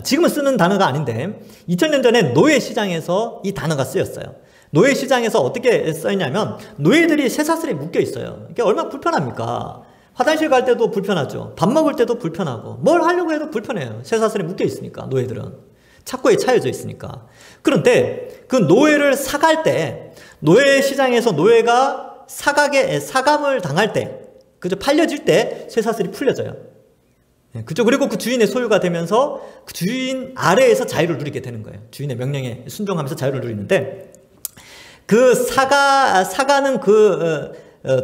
S1: 지금은 쓰는 단어가 아닌데 2000년 전에 노예 시장에서 이 단어가 쓰였어요. 노예 시장에서 어떻게 써있냐면 노예들이 쇠사슬에 묶여 있어요. 이게 얼마나 불편합니까? 화장실 갈 때도 불편하죠. 밥 먹을 때도 불편하고 뭘 하려고 해도 불편해요. 쇠사슬에 묶여 있으니까 노예들은. 착고에 차여져 있으니까. 그런데 그 노예를 사갈 때 노예 시장에서 노예가 사감을 당할 때 그죠? 팔려질 때 쇠사슬이 풀려져요. 그죠? 그리고 그 주인의 소유가 되면서 그 주인 아래에서 자유를 누리게 되는 거예요. 주인의 명령에 순종하면서 자유를 누리는데 그 사가는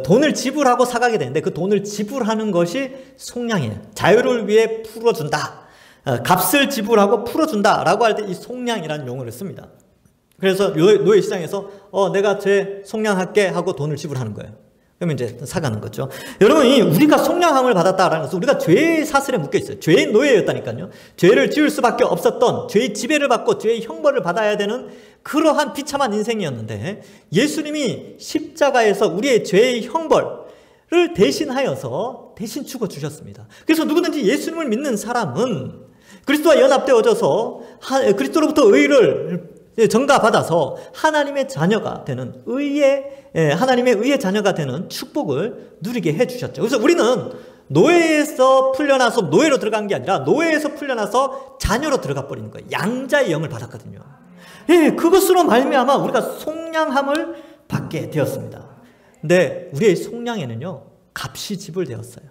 S1: 돈을 지불하고 사가게 되는데 그 돈을 지불하는 것이 속량이에요. 자유를 위해 풀어준다. 값을 지불하고 풀어준다라고 할 때 이 속량이라는 용어를 씁니다. 그래서 노예 시장에서 내가 제 속량할게 하고 돈을 지불하는 거예요. 그러면 이제 사가는 거죠. 여러분이 우리가 속량함을 받았다라는 것은 우리가 죄의 사슬에 묶여 있어요. 죄의 노예였다니까요. 죄를 지을 수밖에 없었던 죄의 지배를 받고 죄의 형벌을 받아야 되는 그러한 비참한 인생이었는데 예수님이 십자가에서 우리의 죄의 형벌을 대신하여서 대신 죽어주셨습니다. 그래서 누구든지 예수님을 믿는 사람은 그리스도와 연합되어져서 그리스도로부터 의를 전가받아서 하나님의 자녀가 되는 하나님의 의의 자녀가 되는 축복을 누리게 해주셨죠. 그래서 우리는 노예에서 풀려나서 노예로 들어간 게 아니라 노예에서 풀려나서 자녀로 들어가 버리는 거예요. 양자의 영을 받았거든요. 그것으로 말미암아 우리가 속량함을 받게 되었습니다. 근데 우리의 속량에는요 값이 지불되었어요.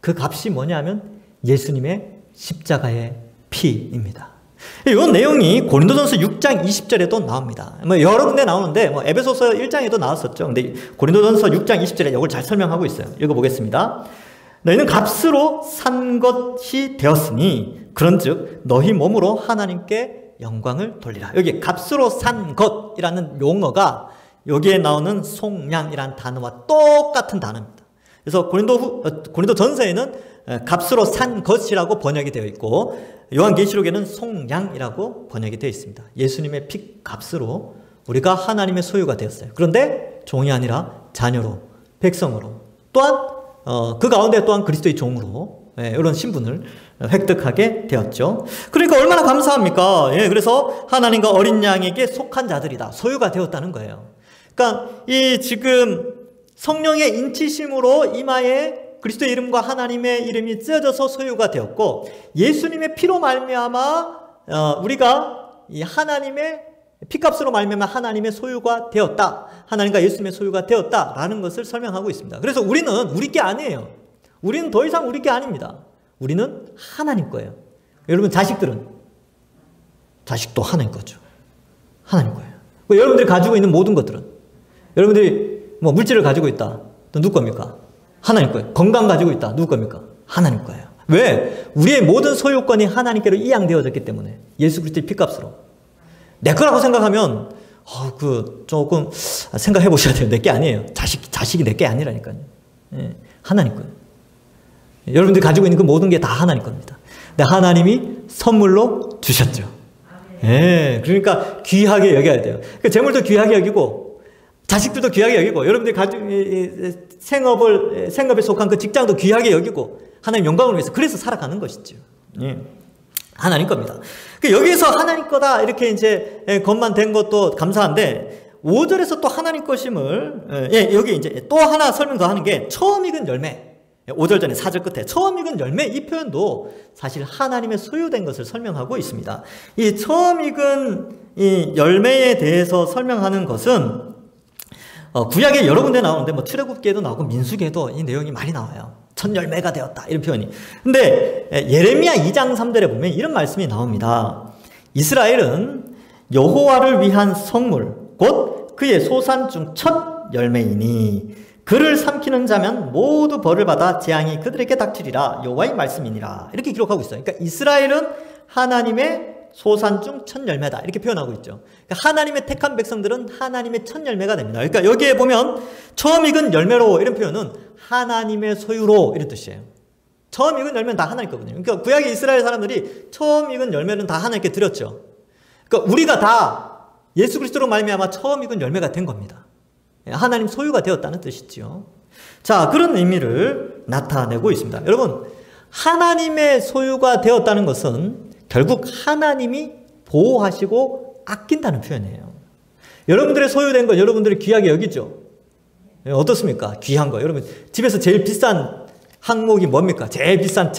S1: 그 값이 뭐냐면 예수님의 십자가의 피입니다. 이 내용이 고린도전서 6장 20절에도 나옵니다. 여러 군데 나오는데 에베소서 1장에도 나왔었죠. 근데 고린도전서 6장 20절에 이걸 잘 설명하고 있어요. 읽어보겠습니다. 너희는 값으로 산 것이 되었으니 그런즉 너희 몸으로 하나님께 영광을 돌리라. 여기 값으로 산 것이라는 용어가 여기에 나오는 속량이라는 단어와 똑같은 단어입니다. 그래서 고린도전서에는 값으로 산 것이라고 번역이 되어 있고 요한계시록에는 속량이라고 번역이 되어 있습니다. 예수님의 피 값으로 우리가 하나님의 소유가 되었어요. 그런데 종이 아니라 자녀로, 백성으로, 또한 그 가운데 또한 그리스도의 종으로 이런 신분을 획득하게 되었죠. 그러니까 얼마나 감사합니까? 그래서 하나님과 어린 양에게 속한 자들이다. 소유가 되었다는 거예요. 그러니까 이 지금 성령의 인치심으로 이마에 그리스도의 이름과 하나님의 이름이 쓰여져서 소유가 되었고 예수님의 피로 말미암아 우리가 이 하나님의 피값으로 말미암아 하나님의 소유가 되었다. 하나님과 예수님의 소유가 되었다라는 것을 설명하고 있습니다. 그래서 우리는 우리 게 아니에요. 우리는 더 이상 우리 게 아닙니다. 우리는 하나님 거예요. 여러분 자식들은? 자식도 하나님 거죠. 하나님 거예요. 여러분들이 가지고 있는 모든 것들은, 여러분들이 뭐 물질을 가지고 있다. 또 누구 겁니까? 하나님 거예요. 건강 가지고 있다. 누구 겁니까? 하나님 거예요. 왜? 우리의 모든 소유권이 하나님께로 이양되어졌기 때문에. 예수 그리스도의 피값으로. 내 거라고 생각하면 조금 생각해 보셔야 돼요. 내 게 아니에요. 자식이 내 게 아니라니까요. 예, 하나님 거예요. 여러분들이 가지고 있는 그 모든 게 다 하나님 겁니다. 근데 하나님이 선물로 주셨죠. 예, 그러니까 귀하게 여겨야 돼요. 그 재물도 귀하게 여기고, 자식들도 귀하게 여기고, 여러분들이 생업에 속한 그 직장도 귀하게 여기고, 하나님 영광을 위해서 그래서 살아가는 것이죠. 예. 하나님 겁니다. 여기서 하나님 거다 이렇게 이제 것만 된 것도 감사한데 5절에서 또 하나님 것임을 여기 이제 또 하나 설명 더 하는 게 처음 익은 열매. 5절 전에 4절 끝에 처음 익은 열매 이 표현도 사실 하나님의 소유된 것을 설명하고 있습니다. 이 처음 익은 이 열매에 대해서 설명하는 것은 구약에 여러 군데 나오는데 뭐 출애굽기에도 나오고 민수기에도 이 내용이 많이 나와요. 첫 열매가 되었다 이런 표현이. 근데 예레미야 2장 3절에 보면 이런 말씀이 나옵니다. 이스라엘은 여호와를 위한 성물 곧 그의 소산 중 첫 열매이니 그를 삼키는 자면 모두 벌을 받아 재앙이 그들에게 닥치리라 여호와의 말씀이니라 이렇게 기록하고 있어요. 그러니까 이스라엘은 하나님의 소산 중 첫 열매다 이렇게 표현하고 있죠. 그러니까 하나님의 택한 백성들은 하나님의 첫 열매가 됩니다. 그러니까 여기에 보면 처음 익은 열매로 이런 표현은 하나님의 소유로 이런 뜻이에요. 처음 익은 열매는 다 하나님 거거든요. 그러니까 구약의 이스라엘 사람들이 처음 익은 열매는 다 하나님께 드렸죠. 그러니까 우리가 다 예수 그리스도로 말미암아 처음 익은 열매가 된 겁니다. 하나님 소유가 되었다는 뜻이지요. 자, 그런 의미를 나타내고 있습니다. 여러분, 하나님의 소유가 되었다는 것은 결국 하나님이 보호하시고 아낀다는 표현이에요. 여러분들의 소유된 것 여러분들이 귀하게 여기죠. 어떻습니까? 귀한 거. 여러분 집에서 제일 비싼 항목이 뭡니까? 제일 비싼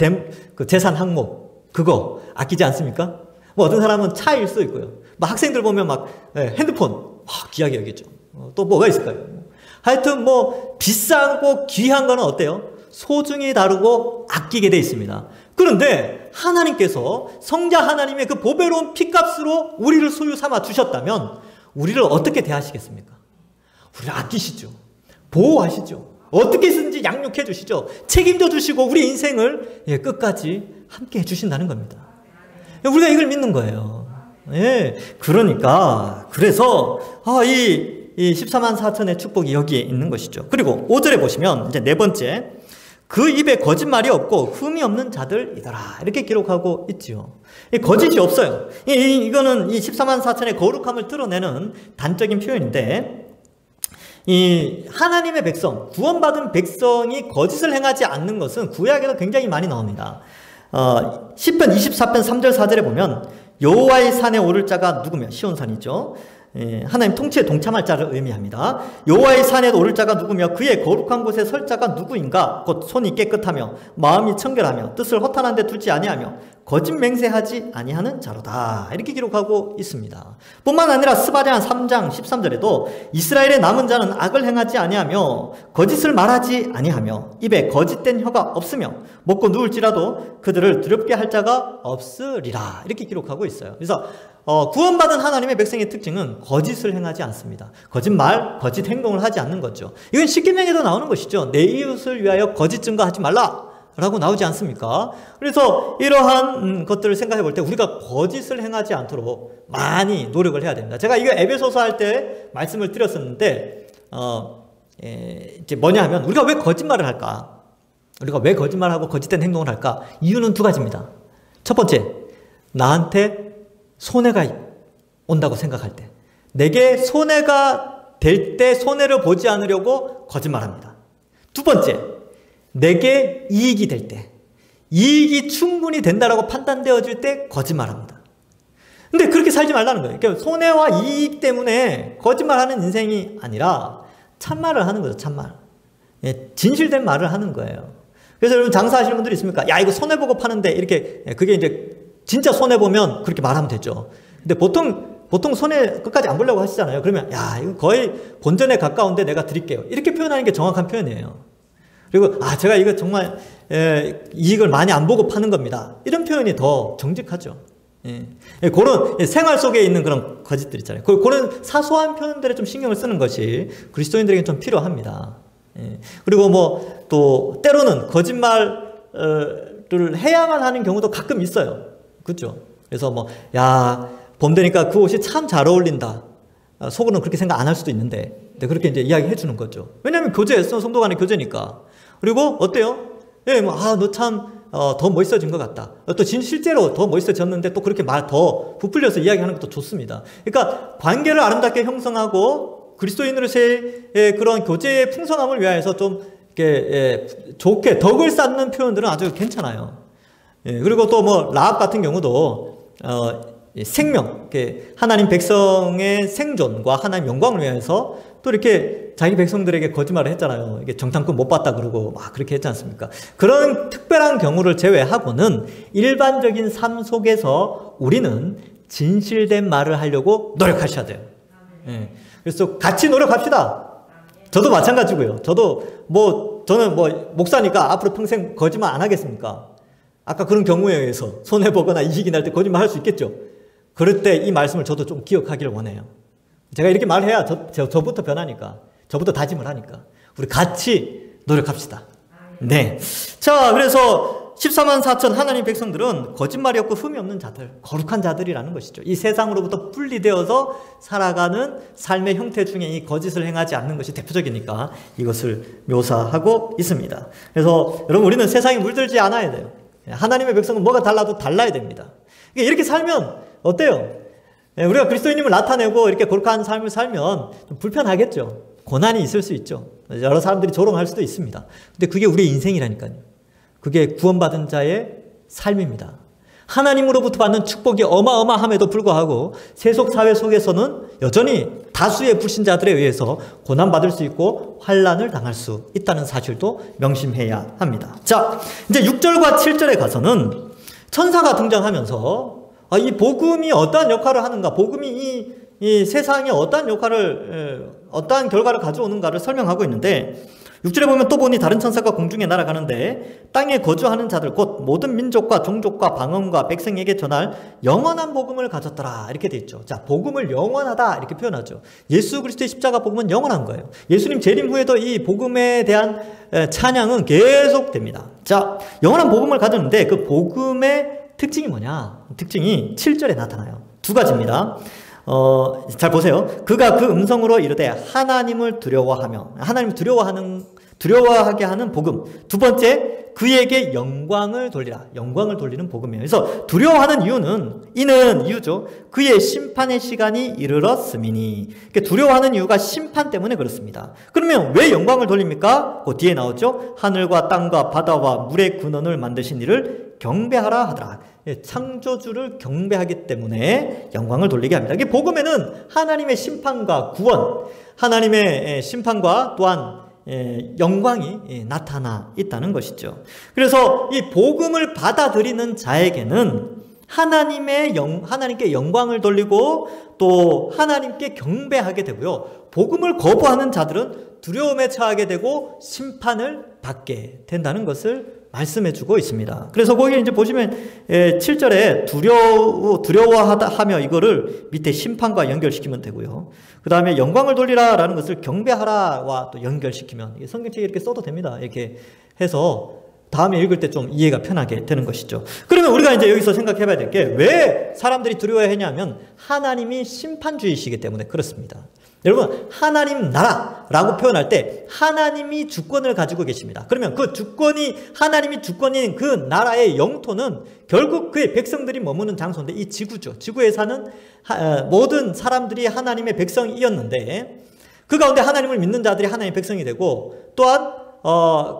S1: 재산 항목 그거 아끼지 않습니까? 뭐 어떤 사람은 차일 수도 있고요. 막 학생들 보면 막 핸드폰 귀하게 여기죠. 또 뭐가 있을까요? 하여튼 뭐 비싸고 귀한 거는 어때요? 소중히 다루고 아끼게 돼 있습니다. 그런데 하나님께서 성자 하나님의 그 보배로운 피값으로 우리를 소유 삼아 주셨다면 우리를 어떻게 대하시겠습니까? 우리를 아끼시죠. 보호하시죠. 어떻게든지 양육해 주시죠. 책임져 주시고 우리 인생을 끝까지 함께 해 주신다는 겁니다. 우리가 이걸 믿는 거예요. 그러니까 그래서 이 14만 4천의 축복이 여기에 있는 것이죠. 그리고 5절에 보시면 이제 네 번째 그 입에 거짓말이 없고 흠이 없는 자들이더라 이렇게 기록하고 있지요. 거짓이 없어요. 이거는 이 14만 4천의 거룩함을 드러내는 단적인 표현인데 이 하나님의 백성, 구원받은 백성이 거짓을 행하지 않는 것은 구약에도 굉장히 많이 나옵니다. 시편 24편 3절 4절에 보면 여호와의 산에 오를 자가 누구며 시온산이죠. 하나님 통치에 동참할 자를 의미합니다. 여호와의 산에 오를 자가 누구며 그의 거룩한 곳에 설 자가 누구인가? 곧 손이 깨끗하며 마음이 청결하며 뜻을 허탄한 데 두지 아니하며 거짓 맹세하지 아니하는 자로다 이렇게 기록하고 있습니다. 뿐만 아니라 스바냐 3장 13절에도 이스라엘의 남은 자는 악을 행하지 아니하며 거짓을 말하지 아니하며 입에 거짓된 혀가 없으며 먹고 누울지라도 그들을 두렵게 할 자가 없으리라 이렇게 기록하고 있어요. 그래서 구원받은 하나님의 백성의 특징은 거짓을 행하지 않습니다. 거짓말, 거짓 행동을 하지 않는 거죠. 이건 십계명에도 나오는 것이죠. 내 이웃을 위하여 거짓 증거하지 말라 라고 나오지 않습니까? 그래서 이러한 것들을 생각해 볼 때 우리가 거짓을 행하지 않도록 많이 노력을 해야 됩니다. 제가 이거 에베소서 할 때 말씀을 드렸었는데 이제 뭐냐 하면 우리가 왜 거짓말을 할까? 우리가 왜 거짓말하고 거짓된 행동을 할까? 이유는 두 가지입니다. 첫 번째, 나한테 손해가 온다고 생각할 때, 내게 손해가 될 때 손해를 보지 않으려고 거짓말합니다. 두 번째, 내게 이익이 될 때, 이익이 충분히 된다라고 판단되어질 때 거짓말합니다. 근데 그렇게 살지 말라는 거예요. 그러니까 손해와 이익 때문에 거짓말하는 인생이 아니라 참말을 하는 거죠. 참말. 진실된 말을 하는 거예요. 그래서 여러분 장사하시는 분들이 있습니까? 야, 이거 손해보고 파는데 이렇게, 그게 이제 진짜 손해보면 그렇게 말하면 되죠. 근데 보통 손해 끝까지 안 보려고 하시잖아요. 그러면 야, 이거 거의 본전에 가까운데 내가 드릴게요. 이렇게 표현하는 게 정확한 표현이에요. 그리고 제가 이거 정말 이익을 많이 안 보고 파는 겁니다. 이런 표현이 더 정직하죠. 그런 생활 속에 있는 그런 거짓들 있잖아요. 그런 사소한 표현들에 좀 신경을 쓰는 것이 그리스도인들에게 좀 필요합니다. 그리고 뭐 또 때로는 거짓말을 해야만 하는 경우도 가끔 있어요. 그렇죠? 그래서 뭐 야, 봄 되니까 그 옷이 참 잘 어울린다. 속으로는 그렇게 생각 안 할 수도 있는데 그렇게 이제 이야기해 주는 거죠. 왜냐하면 교제였어. 성도 간의 교제니까. 그리고 어때요? 너 참 더 멋있어진 것 같다. 또 실제로 더 멋있어졌는데 또 그렇게 말 더 부풀려서 이야기하는 것도 좋습니다. 그러니까 관계를 아름답게 형성하고 그리스도인으로서의 그런 교제의 풍성함을 위하여서 좀 이렇게 좋게 덕을 쌓는 표현들은 아주 괜찮아요. 그리고 또 뭐 라합 같은 경우도 생명, 하나님 백성의 생존과 하나님 영광을 위해서 또 이렇게 자기 백성들에게 거짓말을 했잖아요. 이게 정탐꾼 못 봤다 그러고 막 그렇게 했지 않습니까? 그런 특별한 경우를 제외하고는 일반적인 삶 속에서 우리는 진실된 말을 하려고 노력하셔야 돼요. 그래서 같이 노력합시다. 저도 마찬가지고요. 저는 목사니까 앞으로 평생 거짓말 안 하겠습니까? 아까 그런 경우에 의해서 손해보거나 이익이 날 때 거짓말 할 수 있겠죠. 그럴 때 이 말씀을 저도 좀 기억하기를 원해요. 제가 이렇게 말해야 저부터 변하니까, 저부터 다짐을 하니까 우리 같이 노력합시다. 네. 자, 그래서 14만 4천 하나님 백성들은 거짓말이 없고 흠이 없는 자들, 거룩한 자들이라는 것이죠. 이 세상으로부터 분리되어서 살아가는 삶의 형태 중에 이 거짓을 행하지 않는 것이 대표적이니까 이것을 묘사하고 있습니다. 그래서 여러분, 우리는 세상에 물들지 않아야 돼요. 하나님의 백성은 뭐가 달라도 달라야 됩니다. 이렇게 살면 어때요? 우리가 그리스도인임을 나타내고 이렇게 거룩한 삶을 살면 좀 불편하겠죠. 고난이 있을 수 있죠. 여러 사람들이 조롱할 수도 있습니다. 근데 그게 우리의 인생이라니까요. 그게 구원받은 자의 삶입니다. 하나님으로부터 받는 축복이 어마어마함에도 불구하고 세속 사회 속에서는 여전히 다수의 불신자들에 의해서 고난받을 수 있고 환난을 당할 수 있다는 사실도 명심해야 합니다. 자, 이제 6절과 7절에 가서는 천사가 등장하면서 이 복음이 어떠한 역할을 하는가, 복음이 이 세상에 어떠한 역할을, 어떠한 결과를 가져오는가를 설명하고 있는데 6절에 보면 또 보니 다른 천사가 공중에 날아가는데 땅에 거주하는 자들 곧 모든 민족과 종족과 방언과 백성에게 전할 영원한 복음을 가졌더라 이렇게 돼 있죠. 자, 복음을 영원하다 이렇게 표현하죠. 예수 그리스도의 십자가 복음은 영원한 거예요. 예수님 재림 후에도 이 복음에 대한 찬양은 계속됩니다. 자, 영원한 복음을 가졌는데 그 복음의 특징이 뭐냐? 특징이 7절에 나타나요. 두 가지입니다. 잘 보세요. 그가 그 음성으로 이르되 하나님을 두려워하며, 하나님을 두려워하게 하는 복음. 두 번째, 그에게 영광을 돌리라. 영광을 돌리는 복음이에요. 그래서 두려워하는 이유죠. 그의 심판의 시간이 이르렀음이니. 두려워하는 이유가 심판 때문에 그렇습니다. 그러면 왜 영광을 돌립니까? 그 뒤에 나오죠. 하늘과 땅과 바다와 물의 근원을 만드신 이를 경배하라 하더라. 창조주를 경배하기 때문에 영광을 돌리게 합니다. 이게 복음에는 하나님의 심판과 구원, 하나님의 심판과 또한 영광이 나타나 있다는 것이죠. 그래서 이 복음을 받아들이는 자에게는 하나님께 영광을 돌리고 또 하나님께 경배하게 되고요. 복음을 거부하는 자들은 두려움에 처하게 되고 심판을 받게 된다는 것을 말씀해주고 있습니다. 그래서 거기 이제 보시면 7절에 두려워하며 이거를 밑에 심판과 연결시키면 되고요. 그 다음에 영광을 돌리라라는 것을 경배하라와 또 연결시키면 성경책에 이렇게 써도 됩니다. 이렇게 해서 다음에 읽을 때 좀 이해가 편하게 되는 것이죠. 그러면 우리가 이제 여기서 생각해 봐야 될 게 왜 사람들이 두려워하냐면 하나님이 심판주의시기 때문에 그렇습니다. 여러분, 하나님 나라라고 표현할 때 하나님이 주권을 가지고 계십니다. 그러면 그 주권이, 하나님이 주권인 그 나라의 영토는 결국 그의 백성들이 머무는 장소인데 이 지구죠. 지구에 사는 모든 사람들이 하나님의 백성이었는데 그 가운데 하나님을 믿는 자들이 하나님의 백성이 되고 또한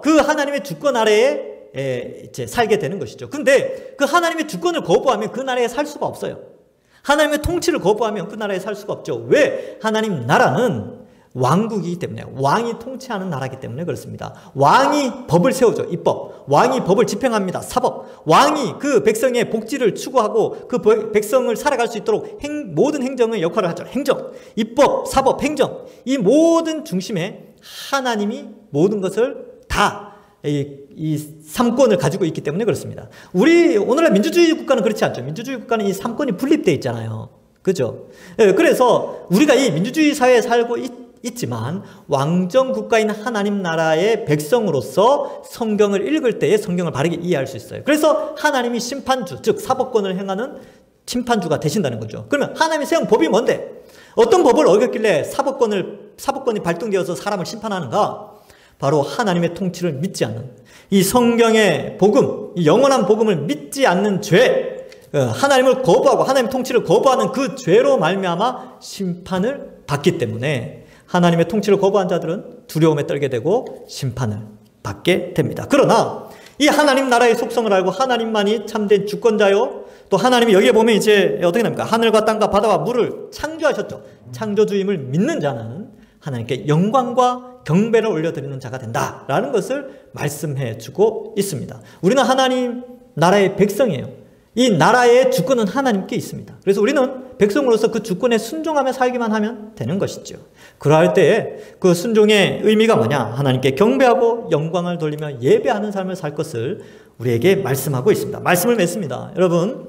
S1: 그 하나님의 주권 아래에 이제 살게 되는 것이죠. 근데 그 하나님의 주권을 거부하면 그 나라에 살 수가 없어요. 하나님의 통치를 거부하면 그 나라에 살 수가 없죠. 왜? 하나님 나라는 왕국이기 때문에, 왕이 통치하는 나라이기 때문에 그렇습니다. 왕이 법을 세우죠. 입법. 왕이 법을 집행합니다. 사법. 왕이 그 백성의 복지를 추구하고 그 백성을 살아갈 수 있도록 모든 행정의 역할을 하죠. 행정, 입법, 사법, 행정. 이 모든 중심에 하나님이 모든 것을 다 이 3권을 가지고 있기 때문에 그렇습니다. 우리 오늘날 민주주의 국가는 그렇지 않죠. 민주주의 국가는 이 3권이 분립되어 있잖아요. 그죠? 그래서 우리가 이 민주주의 사회에 살고 있지만 왕정 국가인 하나님 나라의 백성으로서 성경을 읽을 때에 성경을 바르게 이해할 수 있어요. 그래서 하나님이 심판주, 즉 사법권을 행하는 심판주가 되신다는 거죠. 그러면 하나님이 세운 법이 뭔데? 어떤 법을 어겼길래 사법권이 발동되어서 사람을 심판하는가? 바로 하나님의 통치를 믿지 않는, 이 성경의 복음, 이 영원한 복음을 믿지 않는 죄, 하나님을 거부하고 하나님의 통치를 거부하는 그 죄로 말미암아 심판을 받기 때문에 하나님의 통치를 거부한 자들은 두려움에 떨게 되고 심판을 받게 됩니다. 그러나 이 하나님 나라의 속성을 알고 하나님만이 참된 주권자요, 또 하나님이 여기에 보면 이제 어떻게 됩니까? 하늘과 땅과 바다와 물을 창조하셨죠. 창조주임을 믿는 자는 하나님께 영광과 경배를 올려드리는 자가 된다라는 것을 말씀해 주고 있습니다. 우리는 하나님 나라의 백성이에요. 이 나라의 주권은 하나님께 있습니다. 그래서 우리는 백성으로서 그 주권에 순종하며 살기만 하면 되는 것이죠. 그러할 때에 그 순종의 의미가 뭐냐? 하나님께 경배하고 영광을 돌리며 예배하는 삶을 살 것을 우리에게 말씀하고 있습니다. 말씀을 맺습니다. 여러분,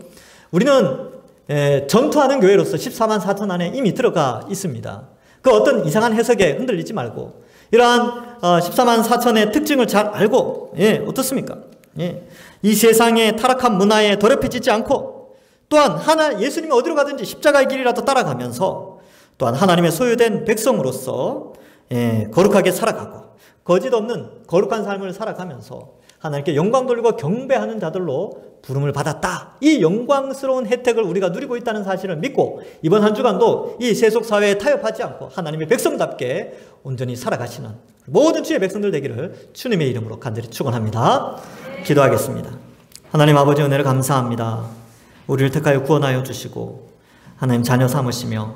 S1: 우리는 전투하는 교회로서 14만 4천 안에 이미 들어가 있습니다. 그 어떤 이상한 해석에 흔들리지 말고 이러한 14만 4천의 특징을 잘 알고, 어떻습니까? 이 세상의 타락한 문화에 더럽혀지지 않고, 또한 예수님이 어디로 가든지 십자가의 길이라도 따라가면서, 또한 하나님의 소유된 백성으로서 거룩하게 살아가고 거짓 없는 거룩한 삶을 살아가면서 하나님께 영광 돌리고 경배하는 자들로 부름을 받았다. 이 영광스러운 혜택을 우리가 누리고 있다는 사실을 믿고 이번 한 주간도 이 세속사회에 타협하지 않고 하나님의 백성답게 온전히 살아가시는 모든 주의 백성들 되기를 주님의 이름으로 간절히 축원합니다. 기도하겠습니다. 하나님 아버지, 은혜를 감사합니다. 우리를 택하여 구원하여 주시고 하나님 자녀 삼으시며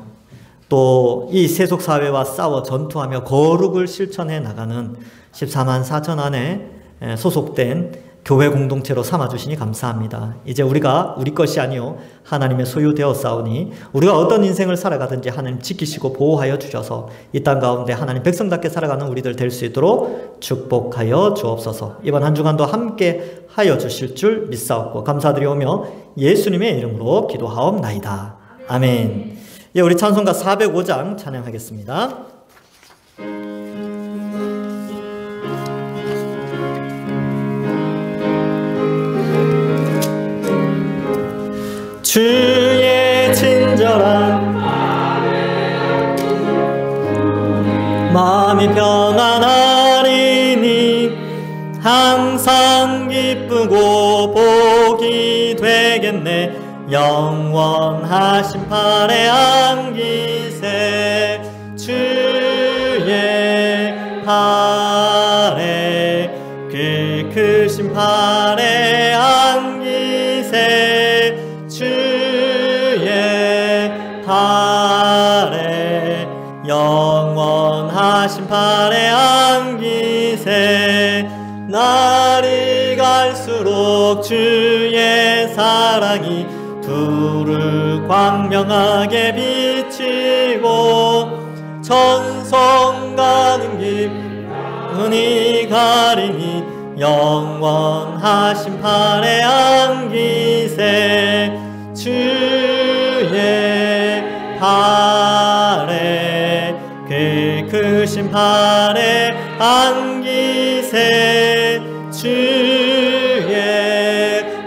S1: 또 이 세속사회와 싸워 전투하며 거룩을 실천해 나가는 14만 4천 안에 소속된 교회 공동체로 삼아주시니 감사합니다. 이제 우리가 우리 것이 아니요 하나님의 소유되었사오니 우리가 어떤 인생을 살아가든지 하나님 지키시고 보호하여 주셔서 이 땅 가운데 하나님 백성답게 살아가는 우리들 될 수 있도록 축복하여 주옵소서. 이번 한 주간도 함께 하여 주실 줄 믿사옵고 감사드리오며 예수님의 이름으로 기도하옵나이다. 아멘. 우리 찬송가 405장 찬양하겠습니다. 주의 친절한 마음이 평안하리니 항상 기쁘고 복이 되겠네. 영원하신 팔에 안기세 주의 팔에 그 크신 팔에 안기세 주의 팔에 영원하신 팔에 안기세 날이 갈수록 주의 사랑이 두를 광명하게 비치고 천성 가는 길 눈이 가리니 영원하신 팔에 안기세 주의 팔에 그 크신 팔에 안기세 주의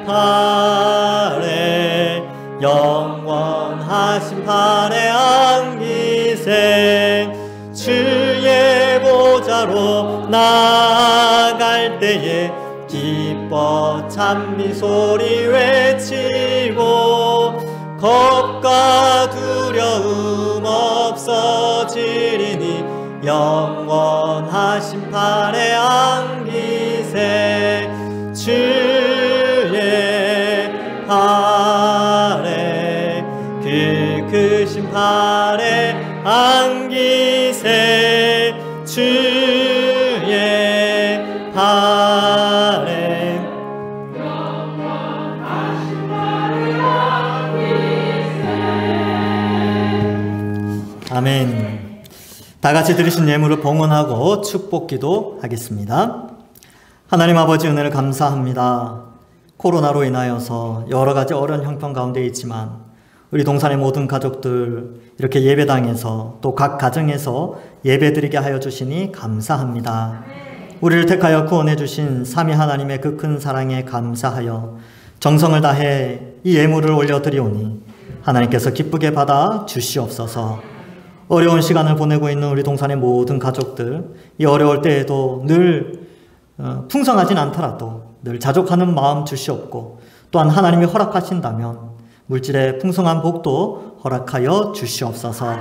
S1: 팔에 영원하신 팔에 안기세 주의 보좌로 나아갈 때에 기뻐 찬미 소리 외치고 겁과 두려움 없어지리니 영원하신 팔에 안기세 주의 팔에 그 크신 팔에 안기세 주의 팔에 영원하신 팔에 안기세. 아멘. 다 같이 드리신 예물을 봉헌하고 축복 기도하겠습니다. 하나님 아버지 은혜를 감사합니다. 코로나로 인하여서 여러 가지 어려운 형편 가운데 있지만 우리 동산의 모든 가족들 이렇게 예배당에서 또 각 가정에서 예배드리게 하여 주시니 감사합니다. 우리를 택하여 구원해 주신 삼위 하나님의 그 큰 사랑에 감사하여 정성을 다해 이 예물을 올려드리오니 하나님께서 기쁘게 받아 주시옵소서. 어려운 시간을 보내고 있는 우리 동산의 모든 가족들, 이 어려울 때에도 늘 풍성하진 않더라도 늘 자족하는 마음 주시옵고, 또한 하나님이 허락하신다면 물질의 풍성한 복도 허락하여 주시옵소서.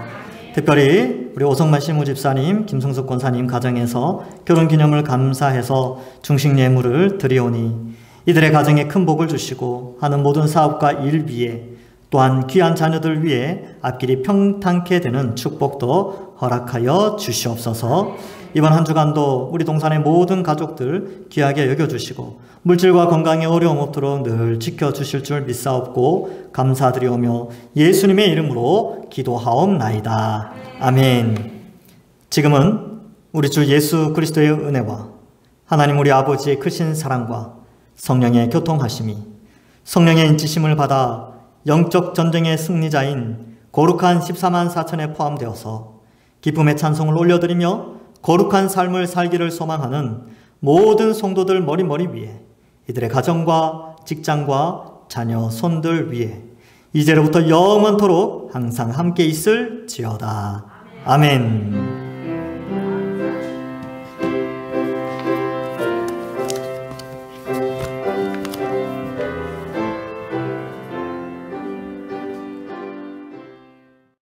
S1: 특별히 우리 오성만 실무 집사님, 김성숙 권사님 가정에서 결혼기념을 감사해서 중식 예물을 드리오니 이들의 가정에 큰 복을 주시고 하는 모든 사업과 일 위에, 또한 귀한 자녀들 위해 앞길이 평탄케 되는 축복도 허락하여 주시옵소서. 이번 한 주간도 우리 동산의 모든 가족들 귀하게 여겨주시고 물질과 건강에 어려움 없도록 늘 지켜주실 줄 믿사옵고 감사드리오며 예수님의 이름으로 기도하옵나이다. 아멘. 지금은 우리 주 예수 그리스도의 은혜와 하나님 우리 아버지의 크신 사랑과 성령의 교통하심이, 성령의 인치심을 받아 영적 전쟁의 승리자인 거룩한 14만 4천에 포함되어서 기쁨의 찬송을 올려드리며 거룩한 삶을 살기를 소망하는 모든 성도들 머리 위에, 이들의 가정과 직장과 자녀 손들 위에 이제로부터 영원토록 항상 함께 있을지어다. 아멘.